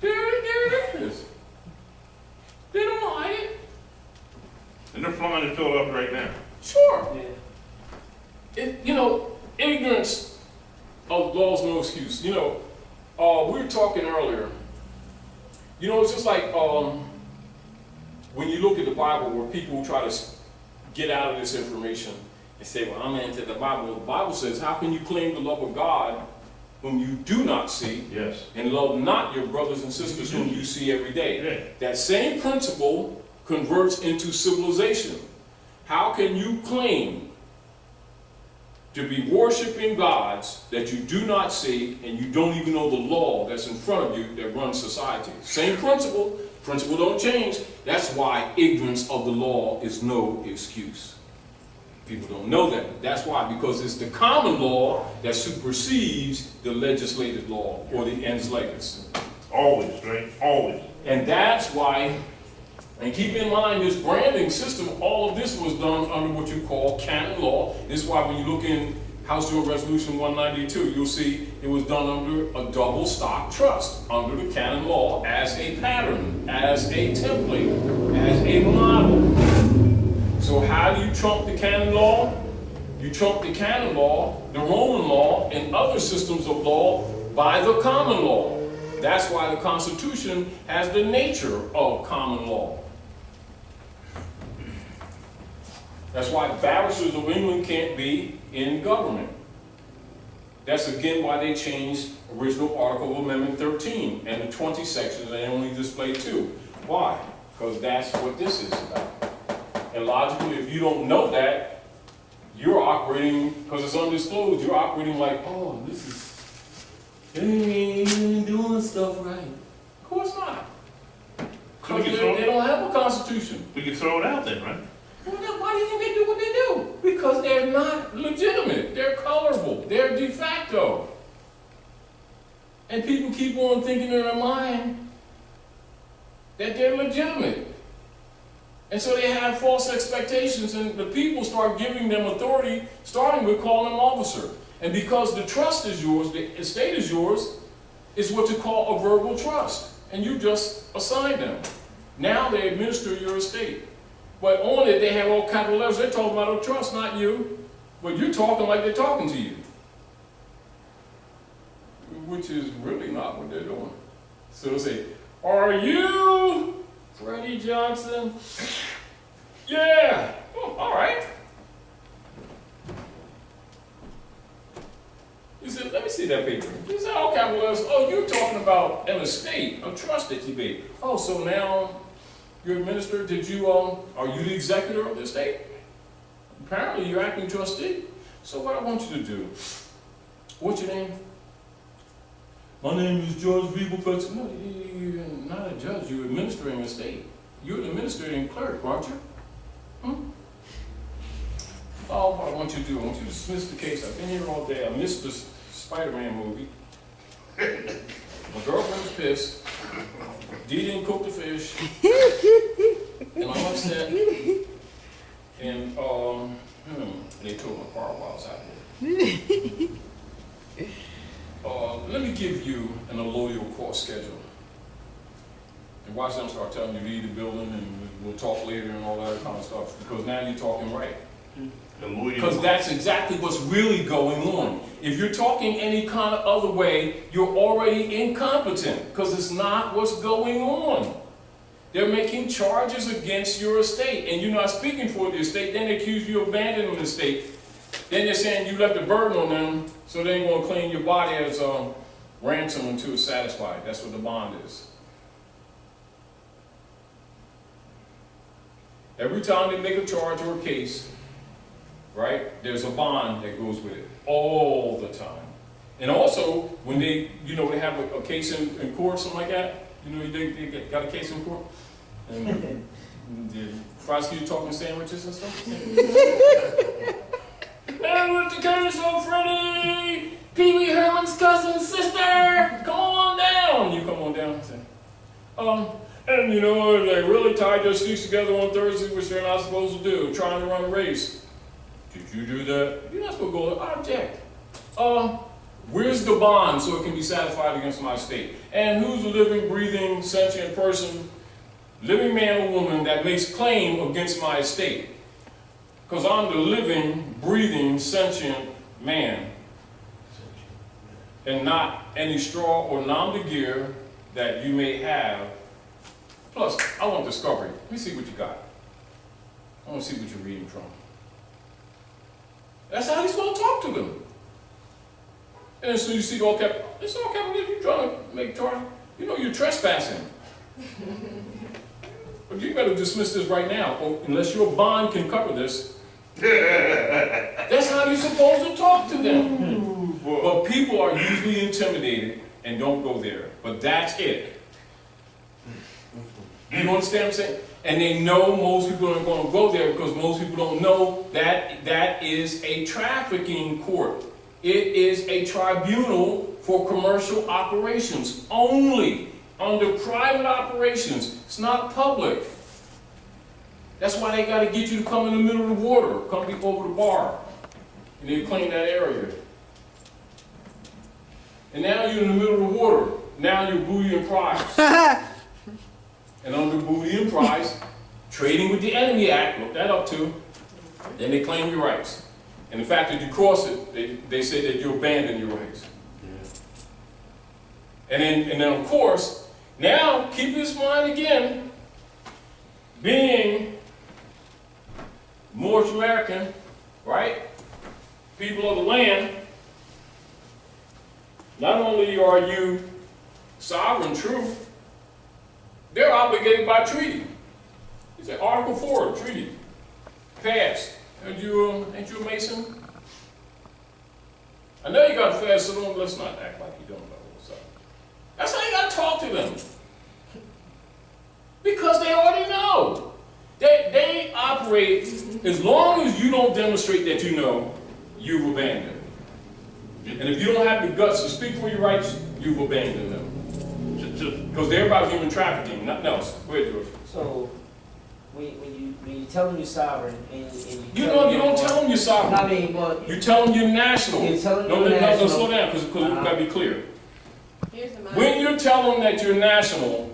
There it is. They don't hide it. And they're flying in Philadelphia right now. Sure. Yeah. You know, ignorance of law is no excuse. You know, we were talking earlier. You know, it's just like when you look at the Bible where people try to get out of this information and say, well, I'm into the Bible. The Bible says, how can you claim the love of God whom you do not see, Yes. and love not your brothers and sisters whom you see every day? Yeah. That same principle converts into civilization. How can you claim to be worshiping gods that you do not see and you don't even know the law that's in front of you that runs society? Same principle don't change. That's why ignorance of the law is no excuse. People don't know that. That's why, because it's the common law that supersedes the legislated law or the ens legis. Always, right? Always. And that's why, and keep in mind this branding system, all of this was done under what you call canon law. This is why when you look in House Joint Resolution 192, you'll see it was done under a double stock trust, under the canon law as a pattern, as a template, as a model. So how do you trump the canon law? You trump the canon law, the Roman law, and other systems of law by the common law. That's why the Constitution has the nature of common law. That's why barristers of England can't be in government. That's again why they changed original Article of Amendment 13 and the 20 sections, and they only display 2. Why? Because that's what this is about. And logically, if you don't know that, you're operating, because it's undisclosed, you're operating like, oh, this is, they ain't even doing stuff right. Of course not. Because they don't have a constitution. We can throw it out then, right? Well, then why do you think they do what they do? Because they're not legitimate. They're colorful. They're de facto. And people keep on thinking in their mind that they're legitimate. And so they have false expectations, and the people start giving them authority, starting with calling them officer. And because the trust is yours, the estate is yours, it's what you call a verbal trust. And you just assign them. Now they administer your estate. But on it, they have all capital letters. They're talking about a trust, not you. But you're talking like they're talking to you. Which is really not what they're doing. So they'll say, are you Freddie Johnson? Yeah. Oh, all right. He said, let me see that paper. He said, all capital letters. Oh, you're talking about an estate, a trust that you made. Oh, so now you're a minister. Did you, are you the executor of the estate? Apparently you're acting trustee. So what I want you to do, what's your name? My name is George Regal Fletcher. No, you're not a judge. You're administering an estate. You're the administrating clerk, aren't you? Oh, what I want you to do, I want you to dismiss the case. I've been here all day. I missed this Spider-Man movie. My girlfriend's pissed. Dee didn't cook the fish. And I'm upset. And they took my car while I was out here. Let me give you an allodial cost schedule. And watch them start telling you to leave the building and we'll talk later and all that kind of stuff. Because now you're talking right. Because that's exactly what's really going on. If you're talking any kind of other way, you're already incompetent. Because it's not what's going on. They're making charges against your estate. And you're not speaking for the estate. Then they accuse you of abandoning the estate. Then they're saying you left a burden on them, so they ain't going to claim your body as ransom until it's satisfied. That's what the bond is. Every time they make a charge or a case, right, there's a bond that goes with it all the time. And also, when they, they have a case in court, something like that, they got a case in court, and the prosecutor talking sandwiches and stuff. And with the case of Freddie, Pee Wee Herman's cousin's sister, come on down. You come on down and say, and they really tied their sticks together on Thursday, which they're not supposed to do, trying to run a race. Did you do that? You're not supposed to go, I object. Where's the bond so it can be satisfied against my estate? And who's the living, breathing, sentient person, living man or woman that makes claim against my estate? Because I'm the living, breathing, sentient man. And not any straw or nom de guerre that you may have. Plus, I want discovery. Let me see what you got. I want to see what you're reading from. That's how he's going to talk to them. And so you see all capital, it's all capital, you're trying to make charge. You're trespassing. But you better dismiss this right now, unless your bond can cover this. That's how you're supposed to talk to them. But people are usually intimidated and don't go there. But that's it. You understand what I'm saying? And they know most people aren't going to go there because most people don't know that that is a trafficking court. It is a tribunal for commercial operations only. Under private operations. It's not public. That's why they got to get you to come in the middle of the water, come over the bar, and they clean that area. And now you're in the middle of the water. Now you're booty and prize. And under booty and prize, trading with the Enemy Act, look that up too. Then they claim your rights. And the fact that you cross it, they say that you abandon your rights. Yeah. And then of course, now keep this in mind again, being Moorish American, right? People of the land, not only are you sovereign, true, they're obligated by treaty. It's Article 4, treaty, passed. Ain't you a Mason? I know you got to fast, so let's not act like you don't know what's up. That's how you got to talk to them. Because they already know. They operate, as long as you don't demonstrate that you know, you've abandoned. And if you don't have the guts to speak for your rights, you've abandoned them. just, Because they're about human trafficking, nothing else. Go ahead, George. So, when you tell them you're sovereign, and You know, you don't tell them you're sovereign. I mean, well, You tell them you're national. You tell them No, you're national. slow down, because we gotta be clear. Here's the When you tell them that you're national,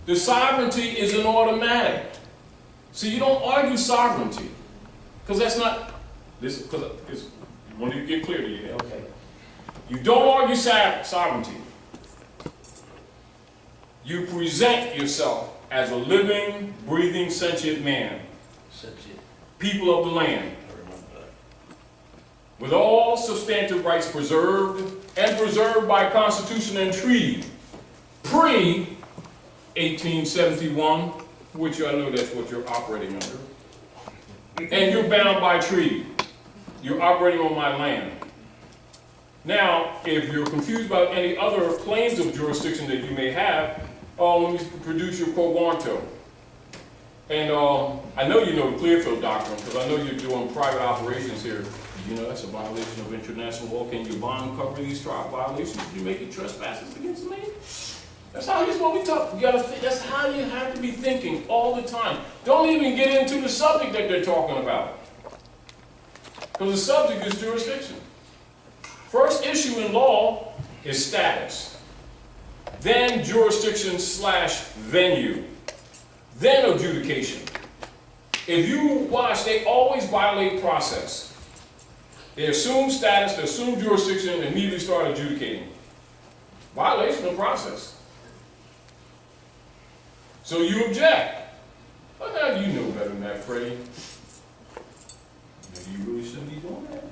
the sovereignty is an automatic. See, you don't argue sovereignty, because that's not, this, because I want to get clear to you. okay. You don't argue sovereignty. You present yourself as a living, breathing, sentient man, people of the land, with all substantive rights preserved, and preserved by Constitution and treaty, pre-1871, which I know that's what you're operating under. And you're bound by treaty. You're operating on my land. Now, if you're confused about any other claims of jurisdiction that you may have, let me produce your quo warranto. And I know you know the Clearfield Doctrine, because I know you're doing private operations here. You know that's a violation of international law. Can your bond cover these violations? You make it trespasses against me? That's how you're supposed to be talking. That's how you have to be thinking all the time. Don't even get into the subject that they're talking about, because the subject is jurisdiction. First issue in law is status, then jurisdiction / venue, then adjudication. If you watch, they always violate process. They assume status, they assume jurisdiction, and immediately start adjudicating. Violation of process. So you object. Well, now you know better than that, Freddie. Maybe you really shouldn't be doing that.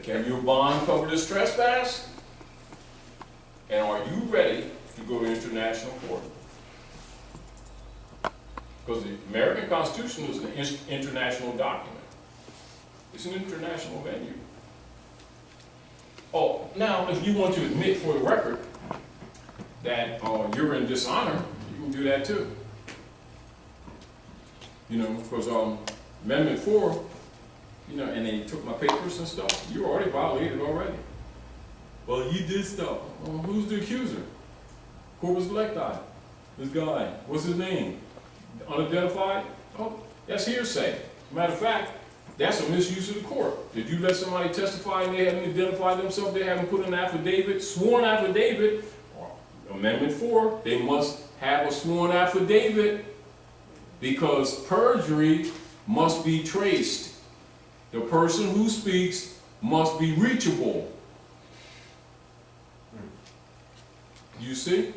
Can your bond cover this trespass? And are you ready to go to international court? Because the American Constitution is an international document. It's an international venue. Oh, now, if you want to admit for the record that you're in dishonor, you can do that too. You know, because Amendment 4, you know, and they took my papers and stuff, you already violated already. Well, you did stuff. Well, who's the accuser? Corpus electi. This guy. What's his name? Unidentified? Oh, that's hearsay. Matter of fact, that's a misuse of the court. Did you let somebody testify and they haven't identified themselves, they haven't put an affidavit, sworn affidavit, Amendment 4, they must have a sworn affidavit, because perjury must be traced. The person who speaks must be reachable. You see?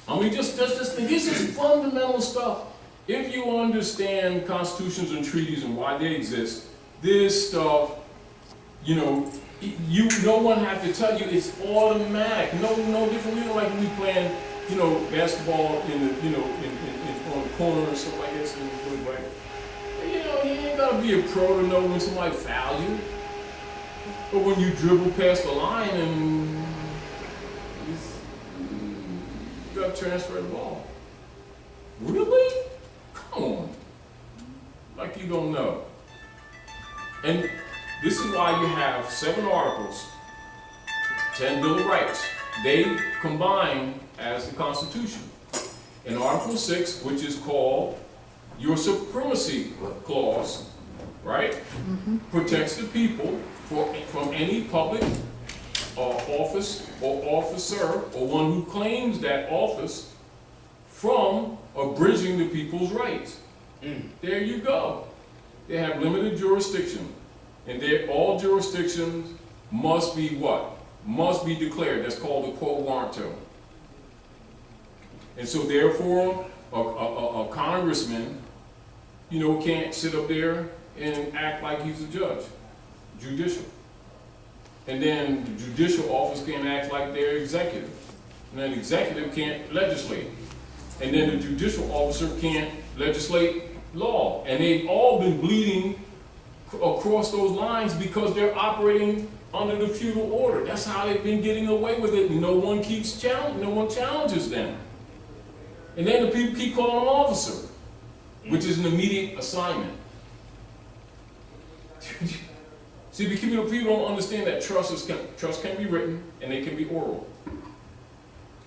I mean, this is fundamental stuff. If you understand constitutions and treaties and why they exist, this stuff, you know, no one have to tell you. It's automatic. No different. You know, like when we playing, you know, basketball in the, you know, on the corner or something like this, and right. You know, you ain't gotta be a pro to know when somebody foul you, or when you dribble past the line and you gotta transfer the ball. Really? Come on. Like you don't know. And this is why you have 7 articles, 10 Bill of Rights. They combine as the Constitution. In Article 6, which is called your Supremacy Clause, right? Protects the people from any public office or officer or one who claims that office from abridging the people's rights. There you go. They have limited jurisdiction. And all jurisdictions must be what? Must be declared. That's called the quo warranto. And so therefore, a congressman, you know, can't sit up there and act like he's a judge, judicial. And then the judicial office can't act like they're executive. And then the executive can't legislate. And then the judicial officer can't legislate law. And they've all been bleeding across those lines because they're operating under the feudal order. That's how they've been getting away with it. No one challenges them. And then the people keep calling them officer, which is an immediate assignment. See, people don't understand that trust can be written and they can be oral.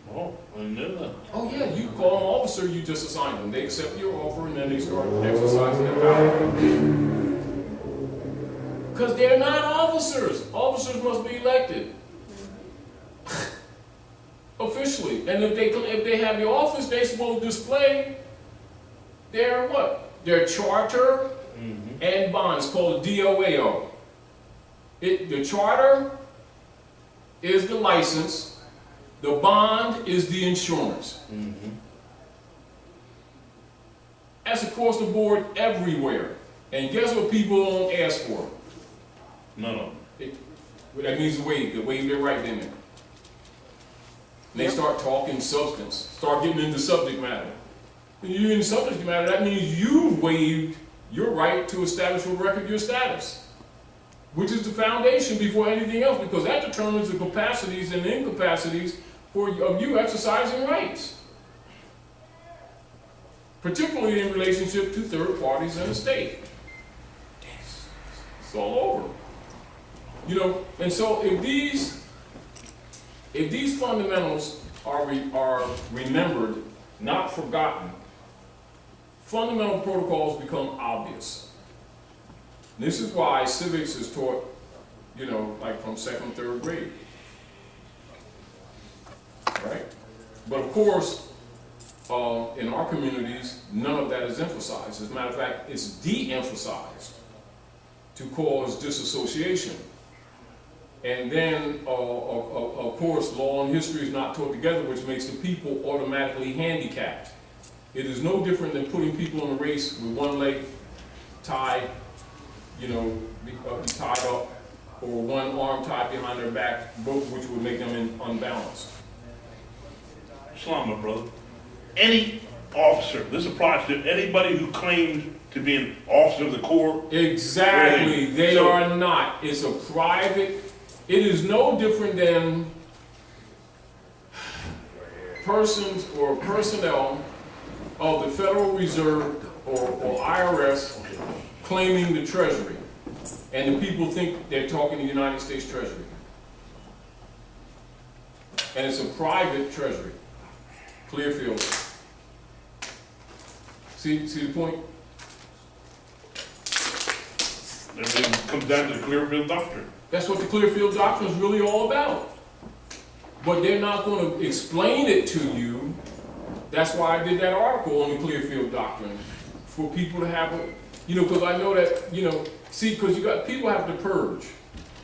Oh, I know that. Oh yeah, you call an officer, you just assign them. They accept your offer and then they start exercising their power. Because they're not officers. Officers must be elected. Officially. And if they have the office, they're supposed to display their what? Their charter and bonds called DOAO. The charter is the license, the bond is the insurance. That's across the board everywhere. And guess what people don't ask for? No. That means the waive their right in there. And they start talking substance, start getting into subject matter. When you're in subject matter, that means you waived your right to establish or record your status, which is the foundation before anything else, because that determines the capacities and incapacities of you exercising rights, particularly in relationship to third parties and the state. It's all over. You know, and so if these fundamentals are remembered, not forgotten, fundamental protocols become obvious. And this is why civics is taught, you know, like from second, third grade. Right? But of course, in our communities, none of that is emphasized. As a matter of fact, it's de-emphasized to cause disassociation. And then, of course, law and history is not taught together, which makes the people automatically handicapped. It is no different than putting people in a race with one leg tied, you know, tied up, or one arm tied behind their back, both which would make them unbalanced. Islam, my brother. Any officer, this applies to anybody who claims to be an officer of the Corps. Exactly, they are not. It's a private. It is no different than persons or personnel of the Federal Reserve or IRS claiming the Treasury. And the people think they're talking to the United States Treasury. And it's a private treasury. Clearfield. See the point? Everything comes down to the Clearfield Doctrine. That's what the Clearfield Doctrine is really all about. But they're not going to explain it to you. That's why I did that article on the Clearfield Doctrine. For people to have a, you know, because I know that, you know, see, because people have to purge.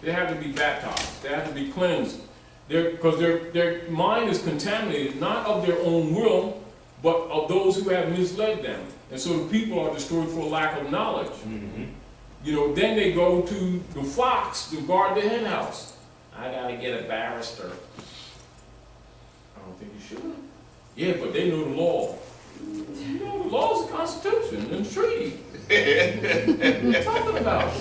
They have to be baptized. They have to be cleansed. Because their mind is contaminated, not of their own will, but of those who have misled them. And so the people are destroyed for lack of knowledge. You know, then they go to the fox to guard the hen house. I gotta get a barrister. I don't think you should. Yeah, but they know the law. You know, the law is the Constitution and the treaty. What are you talking about?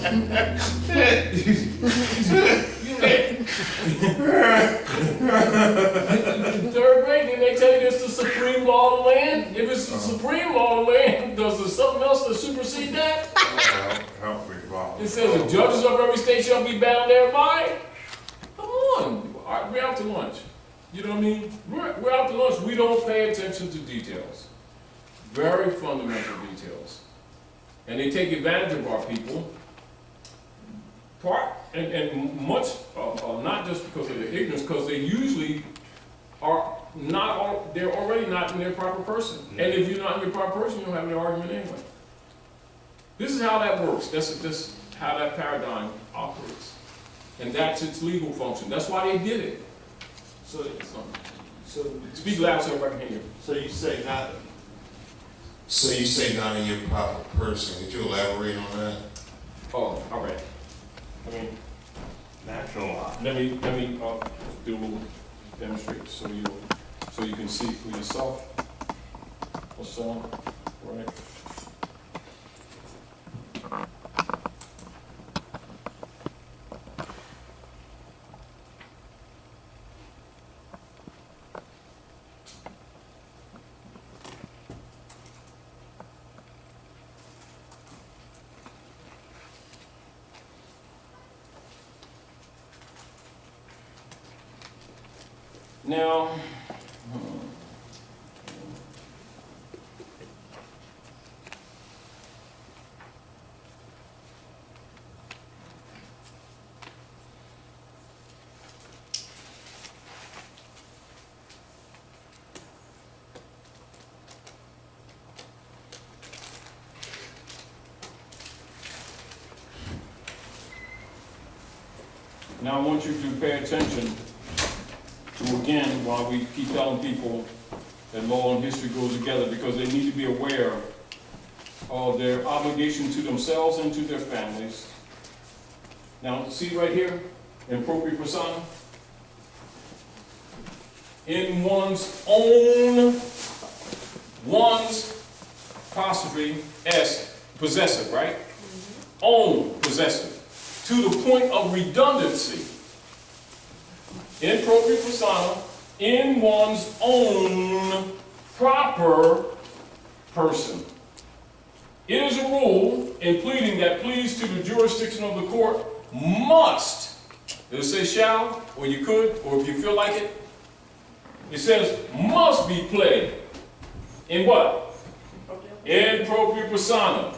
Third grade, then they tell you it's the supreme law of the land. If it's the supreme law of the land, does there something else that supersede that? It says the judges of every state shall be bound thereby. Come on, all right, we're out to lunch. You know what I mean? We're out to lunch. We don't pay attention to details. Very fundamental details. And they take advantage of our people. And much, not just because of their ignorance, because they usually are not, they're already not in their proper person. And if you're not in your proper person, you don't have any argument anyway. This is how that works. That's how that paradigm operates. And that's its legal function. That's why they did it. So speak loud so everybody can hear you. So you say not in your proper person. Could you elaborate on that? Oh, all right. Natural law. Let me do a little demonstration so you can see for yourself what's on, right? Now, I want you to pay attention to, again, while we keep telling people that law and history go together, because they need to be aware of their obligation to themselves and to their families. Now, see right here, in propria persona, in one's apostrophe S, possessive, right? Own, possessive. To the point of redundancy. In propria persona, in one's own proper person. It is a rule in pleading that pleas to the jurisdiction of the court must, does it say shall, or you could, or if you feel like it? It says must be pled. In what? In propria persona.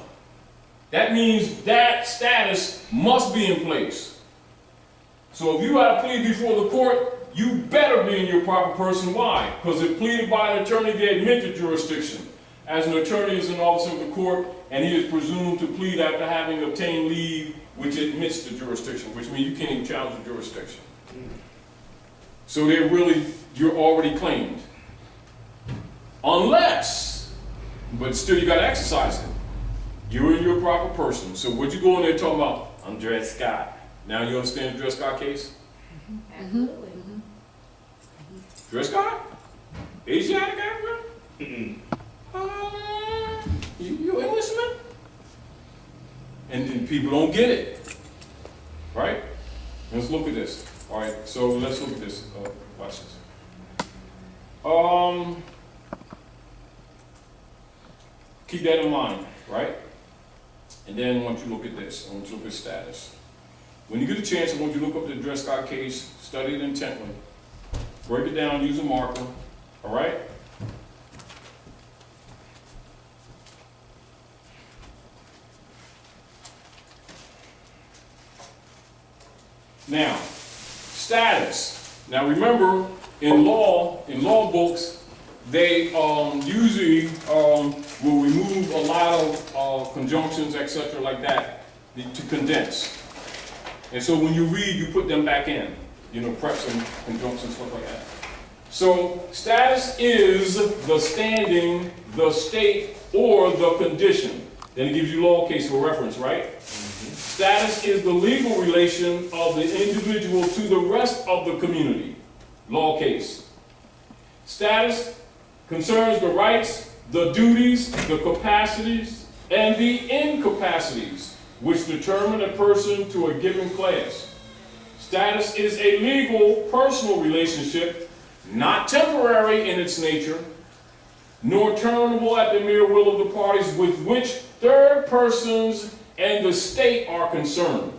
That means that status must be in place. So if you have to plead before the court, you better be in your proper person. Why? Because if pleaded by an attorney, they admit the jurisdiction. As an attorney is an officer of the court, and he is presumed to plead after having obtained leave which admits the jurisdiction, which means you can't even challenge the jurisdiction. So they're really, you're already claimed. Unless, but still you got to exercise it. You're in your proper person. So what you go in there talking about? I'm Dred Scott. Now you understand the Dred Scott case? Absolutely. Dred Scott? Asiatic African? You Englishman? And then people don't get it. Right? Let's look at this. All right, so let's look at this. Watch this. Keep that in mind, right? And then I want you to look at this. I want you to look at status. When you get a chance, I want you to look up the Dred Scott case, study it intently, break it down, use a marker, all right? Now, status. Now remember, in law books, they usually will remove a lot of conjunctions, etc., like that, to condense. And so when you read, you put them back in, you know, preps and conjunctions, stuff like that. So status is the standing, the state, or the condition. Then it gives you law case for reference, right? Status is the legal relation of the individual to the rest of the community. Law case. Status concerns the rights, the duties, the capacities, and the incapacities which determine a person to a given class. Status is a legal, personal relationship, not temporary in its nature, nor terminable at the mere will of the parties with which third persons and the state are concerned.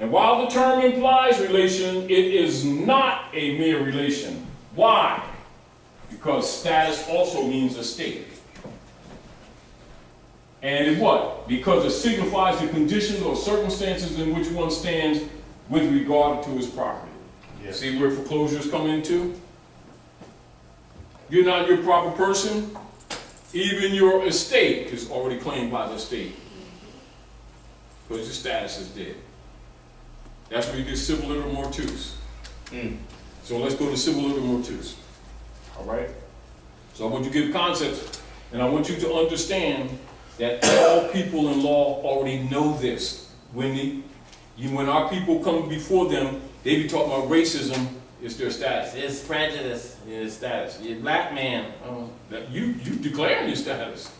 And while the term implies relation, it is not a mere relation. Why? Because status also means a state. And what? Because it signifies the conditions or circumstances in which one stands with regard to his property. Yes. See where foreclosures come into? You're not your proper person. Even your estate is already claimed by the state. Because your status is dead. That's where you get civil liber mortuus. So let's go to civil liber mortuus. All right? So I want you to give concepts, and I want you to understand that all people in law already know this. When our people come before them, they be talking about racism. It's their status. It's prejudice. It's status. You're a black man. You declaring your status.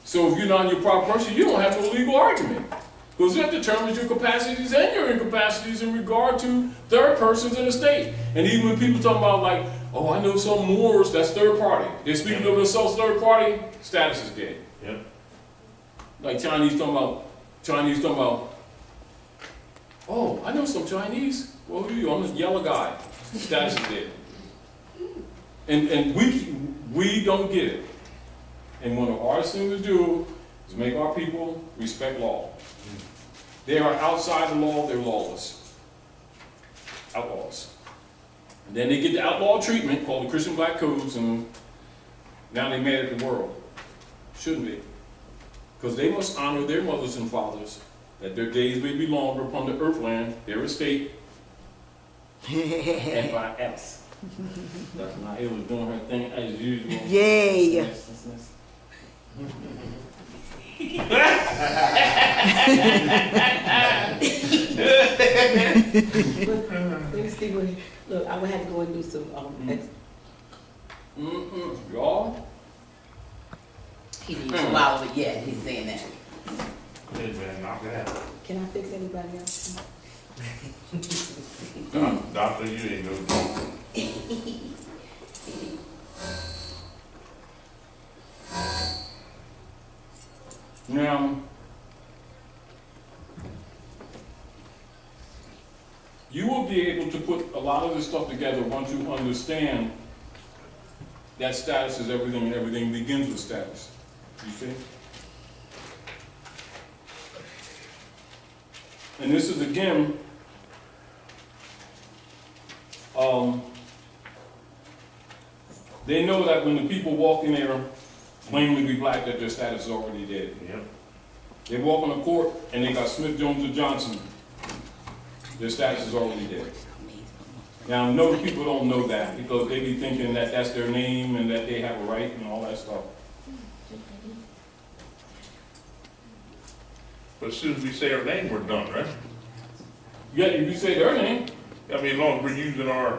So if you're not in your proper person, you don't have no legal argument. Because that determines your capacities and your incapacities in regard to third persons in the state. And even when people talk about like, oh, I know some Moors, that's third party. They're speaking of themselves third party, status is dead. Yep. Like Chinese talking about Oh, I know some Chinese. Well, who are you? I'm the yellow guy. Status is there. And we don't get it. And one of the hardest things to do is make our people respect law. They are outside the law, they're lawless. Outlaws. And then they get the outlaw treatment called the Christian Black Codes, and now they're mad at the world. Shouldn't be. Because they must honor their mothers and fathers, that their days may be longer upon the earthland, their estate, and by us. That's my ear was doing her thing as usual. Yay! Look, I would have to go and do some, Y'all? he needs to swallow it yet, he's saying that. Hey, man, knock it out. Can I fix anybody else? Doctor, you ain't no doctor. Now, you will be able to put a lot of this stuff together once you understand that status is everything and everything begins with status. You see? And this is again, they know that when the people walk in there claiming to be black, that their status is already dead. Yep. They walk on the court and they got Smith, Jones, or Johnson. Their status is already dead. Now, no, people don't know that because they be thinking that that's their name and that they have a right and all that stuff. But as soon as we say our name, we're done, right? Yeah, if you say their name, I mean, as long as we're using our,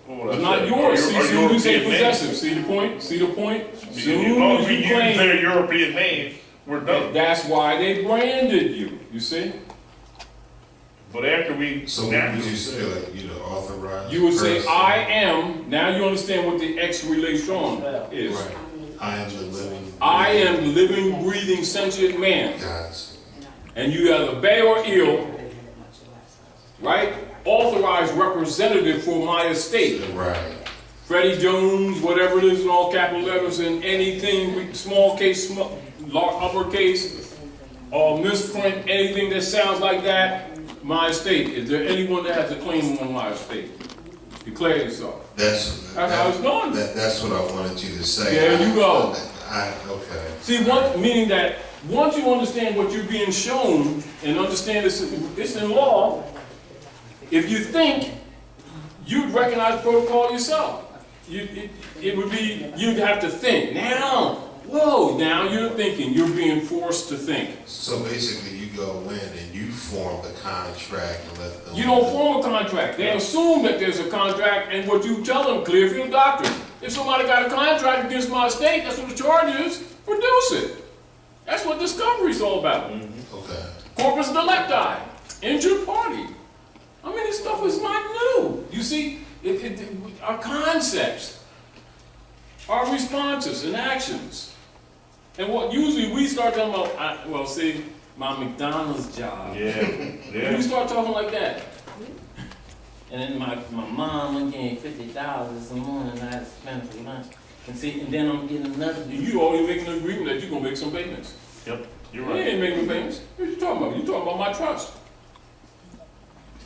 what would I it's not say? yours. See, Our soon as you say European name. possessive. See the point? See the point? As Soon long as as we you use claim, their European name, we're done. that's why they branded you. You see? But after we, So what would you say, like, you the authorized You would say, person? I am. Now you understand what the X relation is. Right. I am the living. I am the living, breathing, sentient man. Gotcha. And you are the Bay or ill, right? Authorized representative for my estate. Right. Freddie Jones, whatever it is in all capital letters, and anything, small case, uppercase, or misprint, anything that sounds like that, my estate. Is there anyone that has a claim on my estate? Declare yourself. That's how it's done. That's what I wanted you to say. There you go. Okay. See, meaning that once you understand what you're being shown and understand it's in law, if you think, you'd recognize protocol yourself. It would be, you'd have to think. Now, whoa, now you're thinking, you're being forced to think. So basically you go in and you form the contract and let them. You don't form a contract. They assume that there's a contract, and what you tell them, Clearfield Doctrine. If somebody got a contract against my estate, that's what the charge is, produce it. That's what discovery is all about. Okay. Corpus delicti, injured party. I mean, this stuff is not new. You see, our concepts, our responses and actions. And what usually we start talking about, well, see, my McDonald's job. yeah. We start talking like that. And then my mom gave me $50 this morning and I had to spend for lunch. And see, and then I'm getting another. You already making an agreement that you're going to make some payments. Yep, you're You right. ain't making payments. What you talking about? You talking about my trust.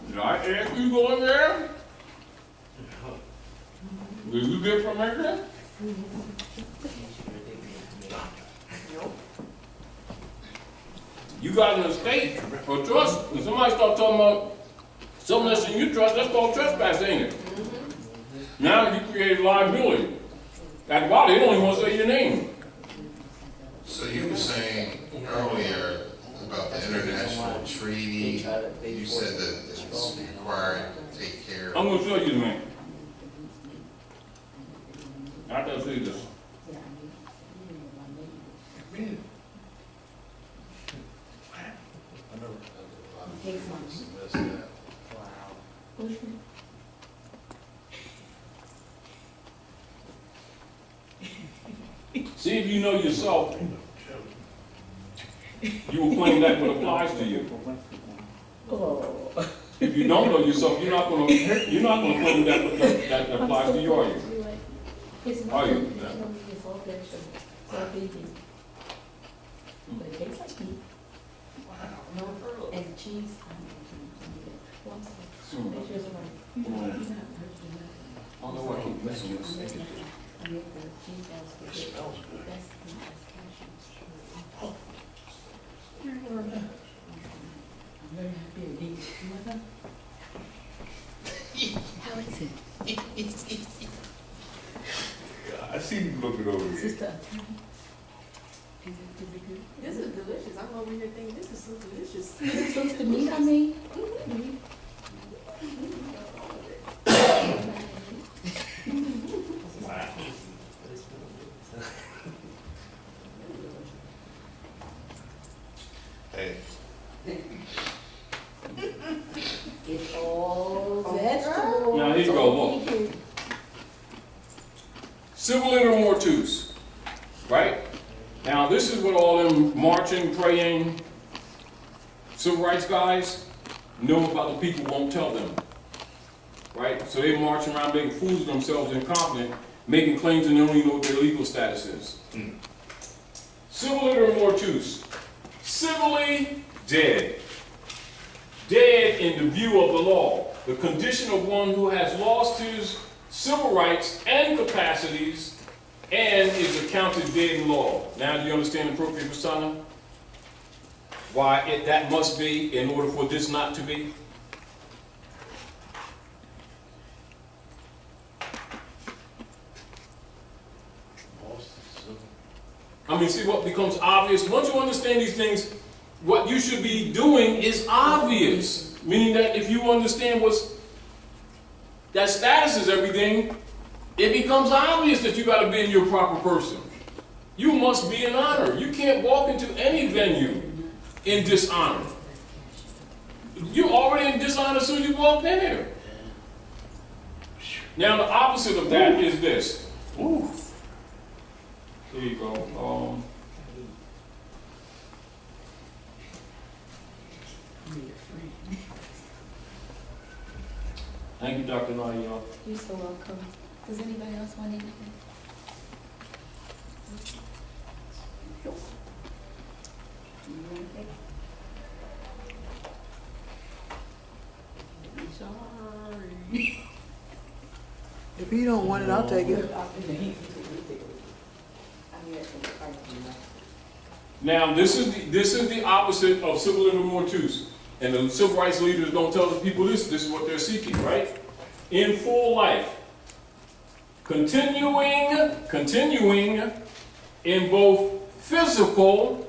Did I ask you to go in there? Did you get from there? You got an estate or trust, and somebody start talking about something that's in your trust, that's called trespass, ain't it? Now you create liability. After a while, they don't even want to say your name. So you were saying earlier about the international treaty, you said that it's required to take care of. I'm going to show you the man. I can see this. See if you know yourself, you will claim that what applies to you. Oh. If you don't know yourself, you're not gonna claim that applies to you, are you? Are you? Yeah. So baby. But it tastes like meat. No pearl. And cheese. I don't know why I keep messing with this. It smells good. I'm very happy with these. How is it? I see you looking over Is here. this the attorney? Is it good? This is delicious. I'm over here thinking this is so delicious. Is it supposed to meat I made? Hey, It's all vegetables. Now, here you go, look. Civil inter mortuus, right? Now, this is what all them marching, praying, civil rights guys know about the people won't tell them, right? So they march around making fools of themselves, incompetent, making claims and they don't even know what their legal status is. Civil inter mortuus, civilly dead. Dead in the view of the law, the condition of one who has lost his civil rights and capacities and is accounted dead in law. Now, do you understand appropriate persona? Why that must be in order for this not to be? I mean, see what becomes obvious? Once you understand these things, what you should be doing is obvious. Meaning that if you understand that status is everything, it becomes obvious that you got to be in your proper person. You must be in honor. You can't walk into any venue in dishonor. You're already in dishonor as soon as you walk in here. Now, the opposite of that is this. Ooh. Here you go. Thank you, Dr. Nadia. You're so welcome. Does anybody else want anything? Sorry. If you don't want it, I'll take it. Now, this is the opposite of civil inter mortuus. And the civil rights leaders don't tell the people this is what they're seeking, right? In full life. Continuing in both physical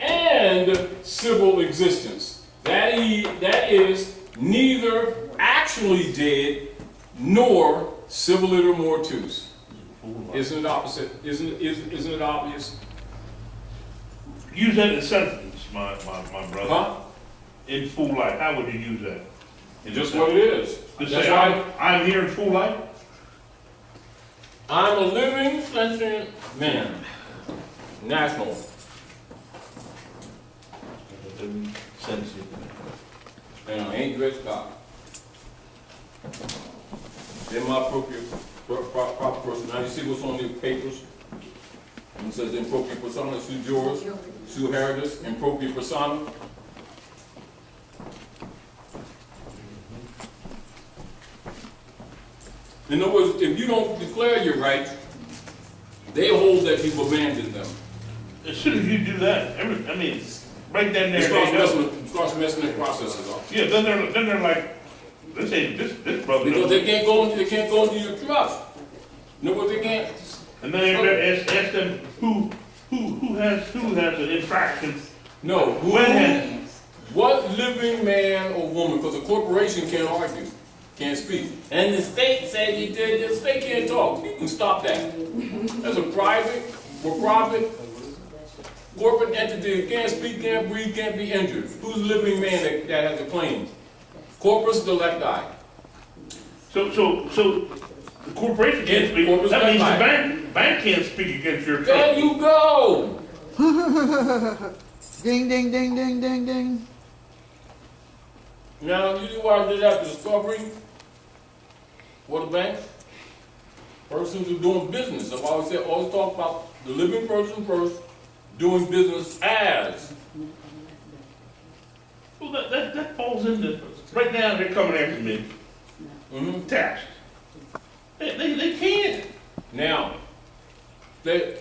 and civil existence. That is neither actually dead nor civil inter mortuus. Isn't it opposite? Isn't it obvious? Use that in a sentence, my brother. Huh? In full life, how would you use that? Just what it is. Just That's say, why I'm here in full life? I'm a living, sentient man. National. And I ain't Dred Scott. They're my appropriate, proper person. Now you see what's on the papers? It says the appropriate persona, Sue George, Sue Herodis, appropriate persona. In other words, if you don't declare your rights, they hold that you've abandoned them. As soon as you do that, right then there, It starts messing their processes up. yeah, then they're like, let's say this brother. Because they can't go into your trust. No, but they can't. And then they ask them who has an infraction. No. When What living man or woman? Because a corporation can't argue, can't speak, and the state said he did. The state can't talk. You can stop that. That's a private, for-profit, corporate entity. It can't speak, can't breathe, can't be injured. Who's the living man that has a claim? Corpus delicti. So the corporation can't speak. Corpus That means delicti. the bank can't speak against your There trust. you go. Ding, ding, ding, ding, ding, ding. Now, you know why I did that? Discovery, what the bank? Persons who doing business. That's why I always talk about the living person first, doing business as. Well, that falls into, right now they're coming after me, taxes. They can't. Now, they're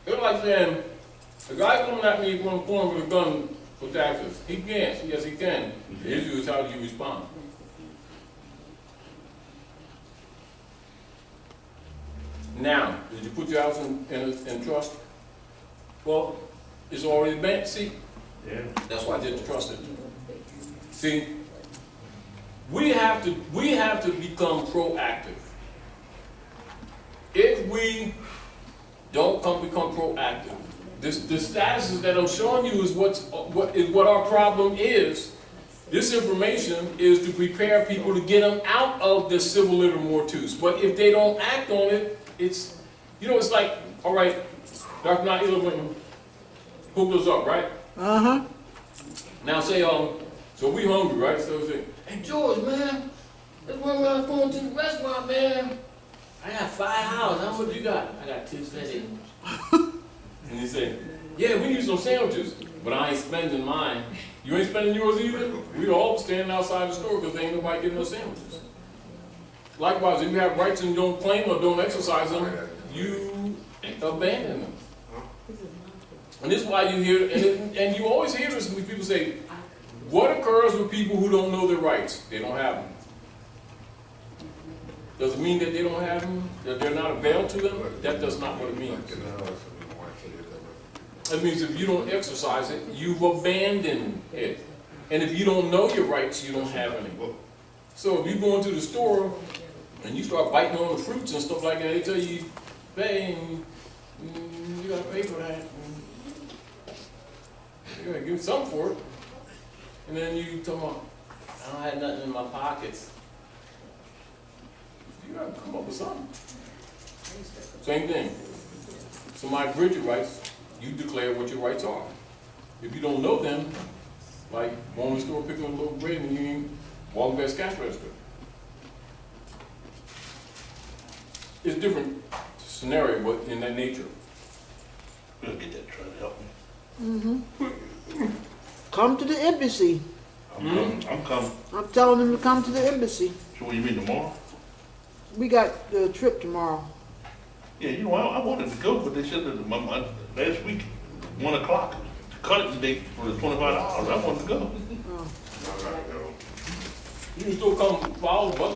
like saying, the guy coming at me from the corner with a gun for taxes. He can't. Yes, he can. The issue is how do you respond? Now, did you put your house in trust? Well, it's already banked. See, Yeah. that's why I didn't trust it. See, we have to become proactive. If we don't become proactive, the statuses that I'm showing you is what our problem is. This information is to prepare people to get them out of the civil litter mortuus. But if they don't act on it, it's like, all right, Dr. Naila went hooked us up, right? Uh-huh. Now say, so we hungry, right? So say, hey George, man, let's run around going to the restaurant, man. I got $5. How much you got? I got 2 cents. And he said, yeah, we need some sandwiches, but I ain't spending mine. You ain't spending yours either? We all standing outside the store because ain't nobody getting no sandwiches. Likewise, if you have rights and you don't claim or don't exercise them, you abandon them. And this is why you hear, and you always hear this when people say, what occurs with people who don't know their rights? They don't have them. Does it mean that they don't have them? That they're not available to them? That does not what it means. It means if you don't exercise it, you've abandoned it. And if you don't know your rights, you don't have any. So if you go into the store and you start biting on the fruits and stuff like that, they tell you, pay, and you gotta pay for that. You gotta give something for it. And then you tell them, I don't have nothing in my pockets. You gotta come up with something. Same thing. Somebody bridge your rights, you declare what your rights are. If you don't know them, like going to the store picking up a little bread and you ain't walking past cash register. It's a different scenario, but in that nature. We'll get that trying to help me. Come to the embassy. I'm coming. I'm telling them to come to the embassy. So what, you mean tomorrow? We got the trip tomorrow. Yeah, you know, I wanted to go, but they said that last week, 1 o'clock, the cutting date for the $25. I wanted to go. Oh. You can still come follow us.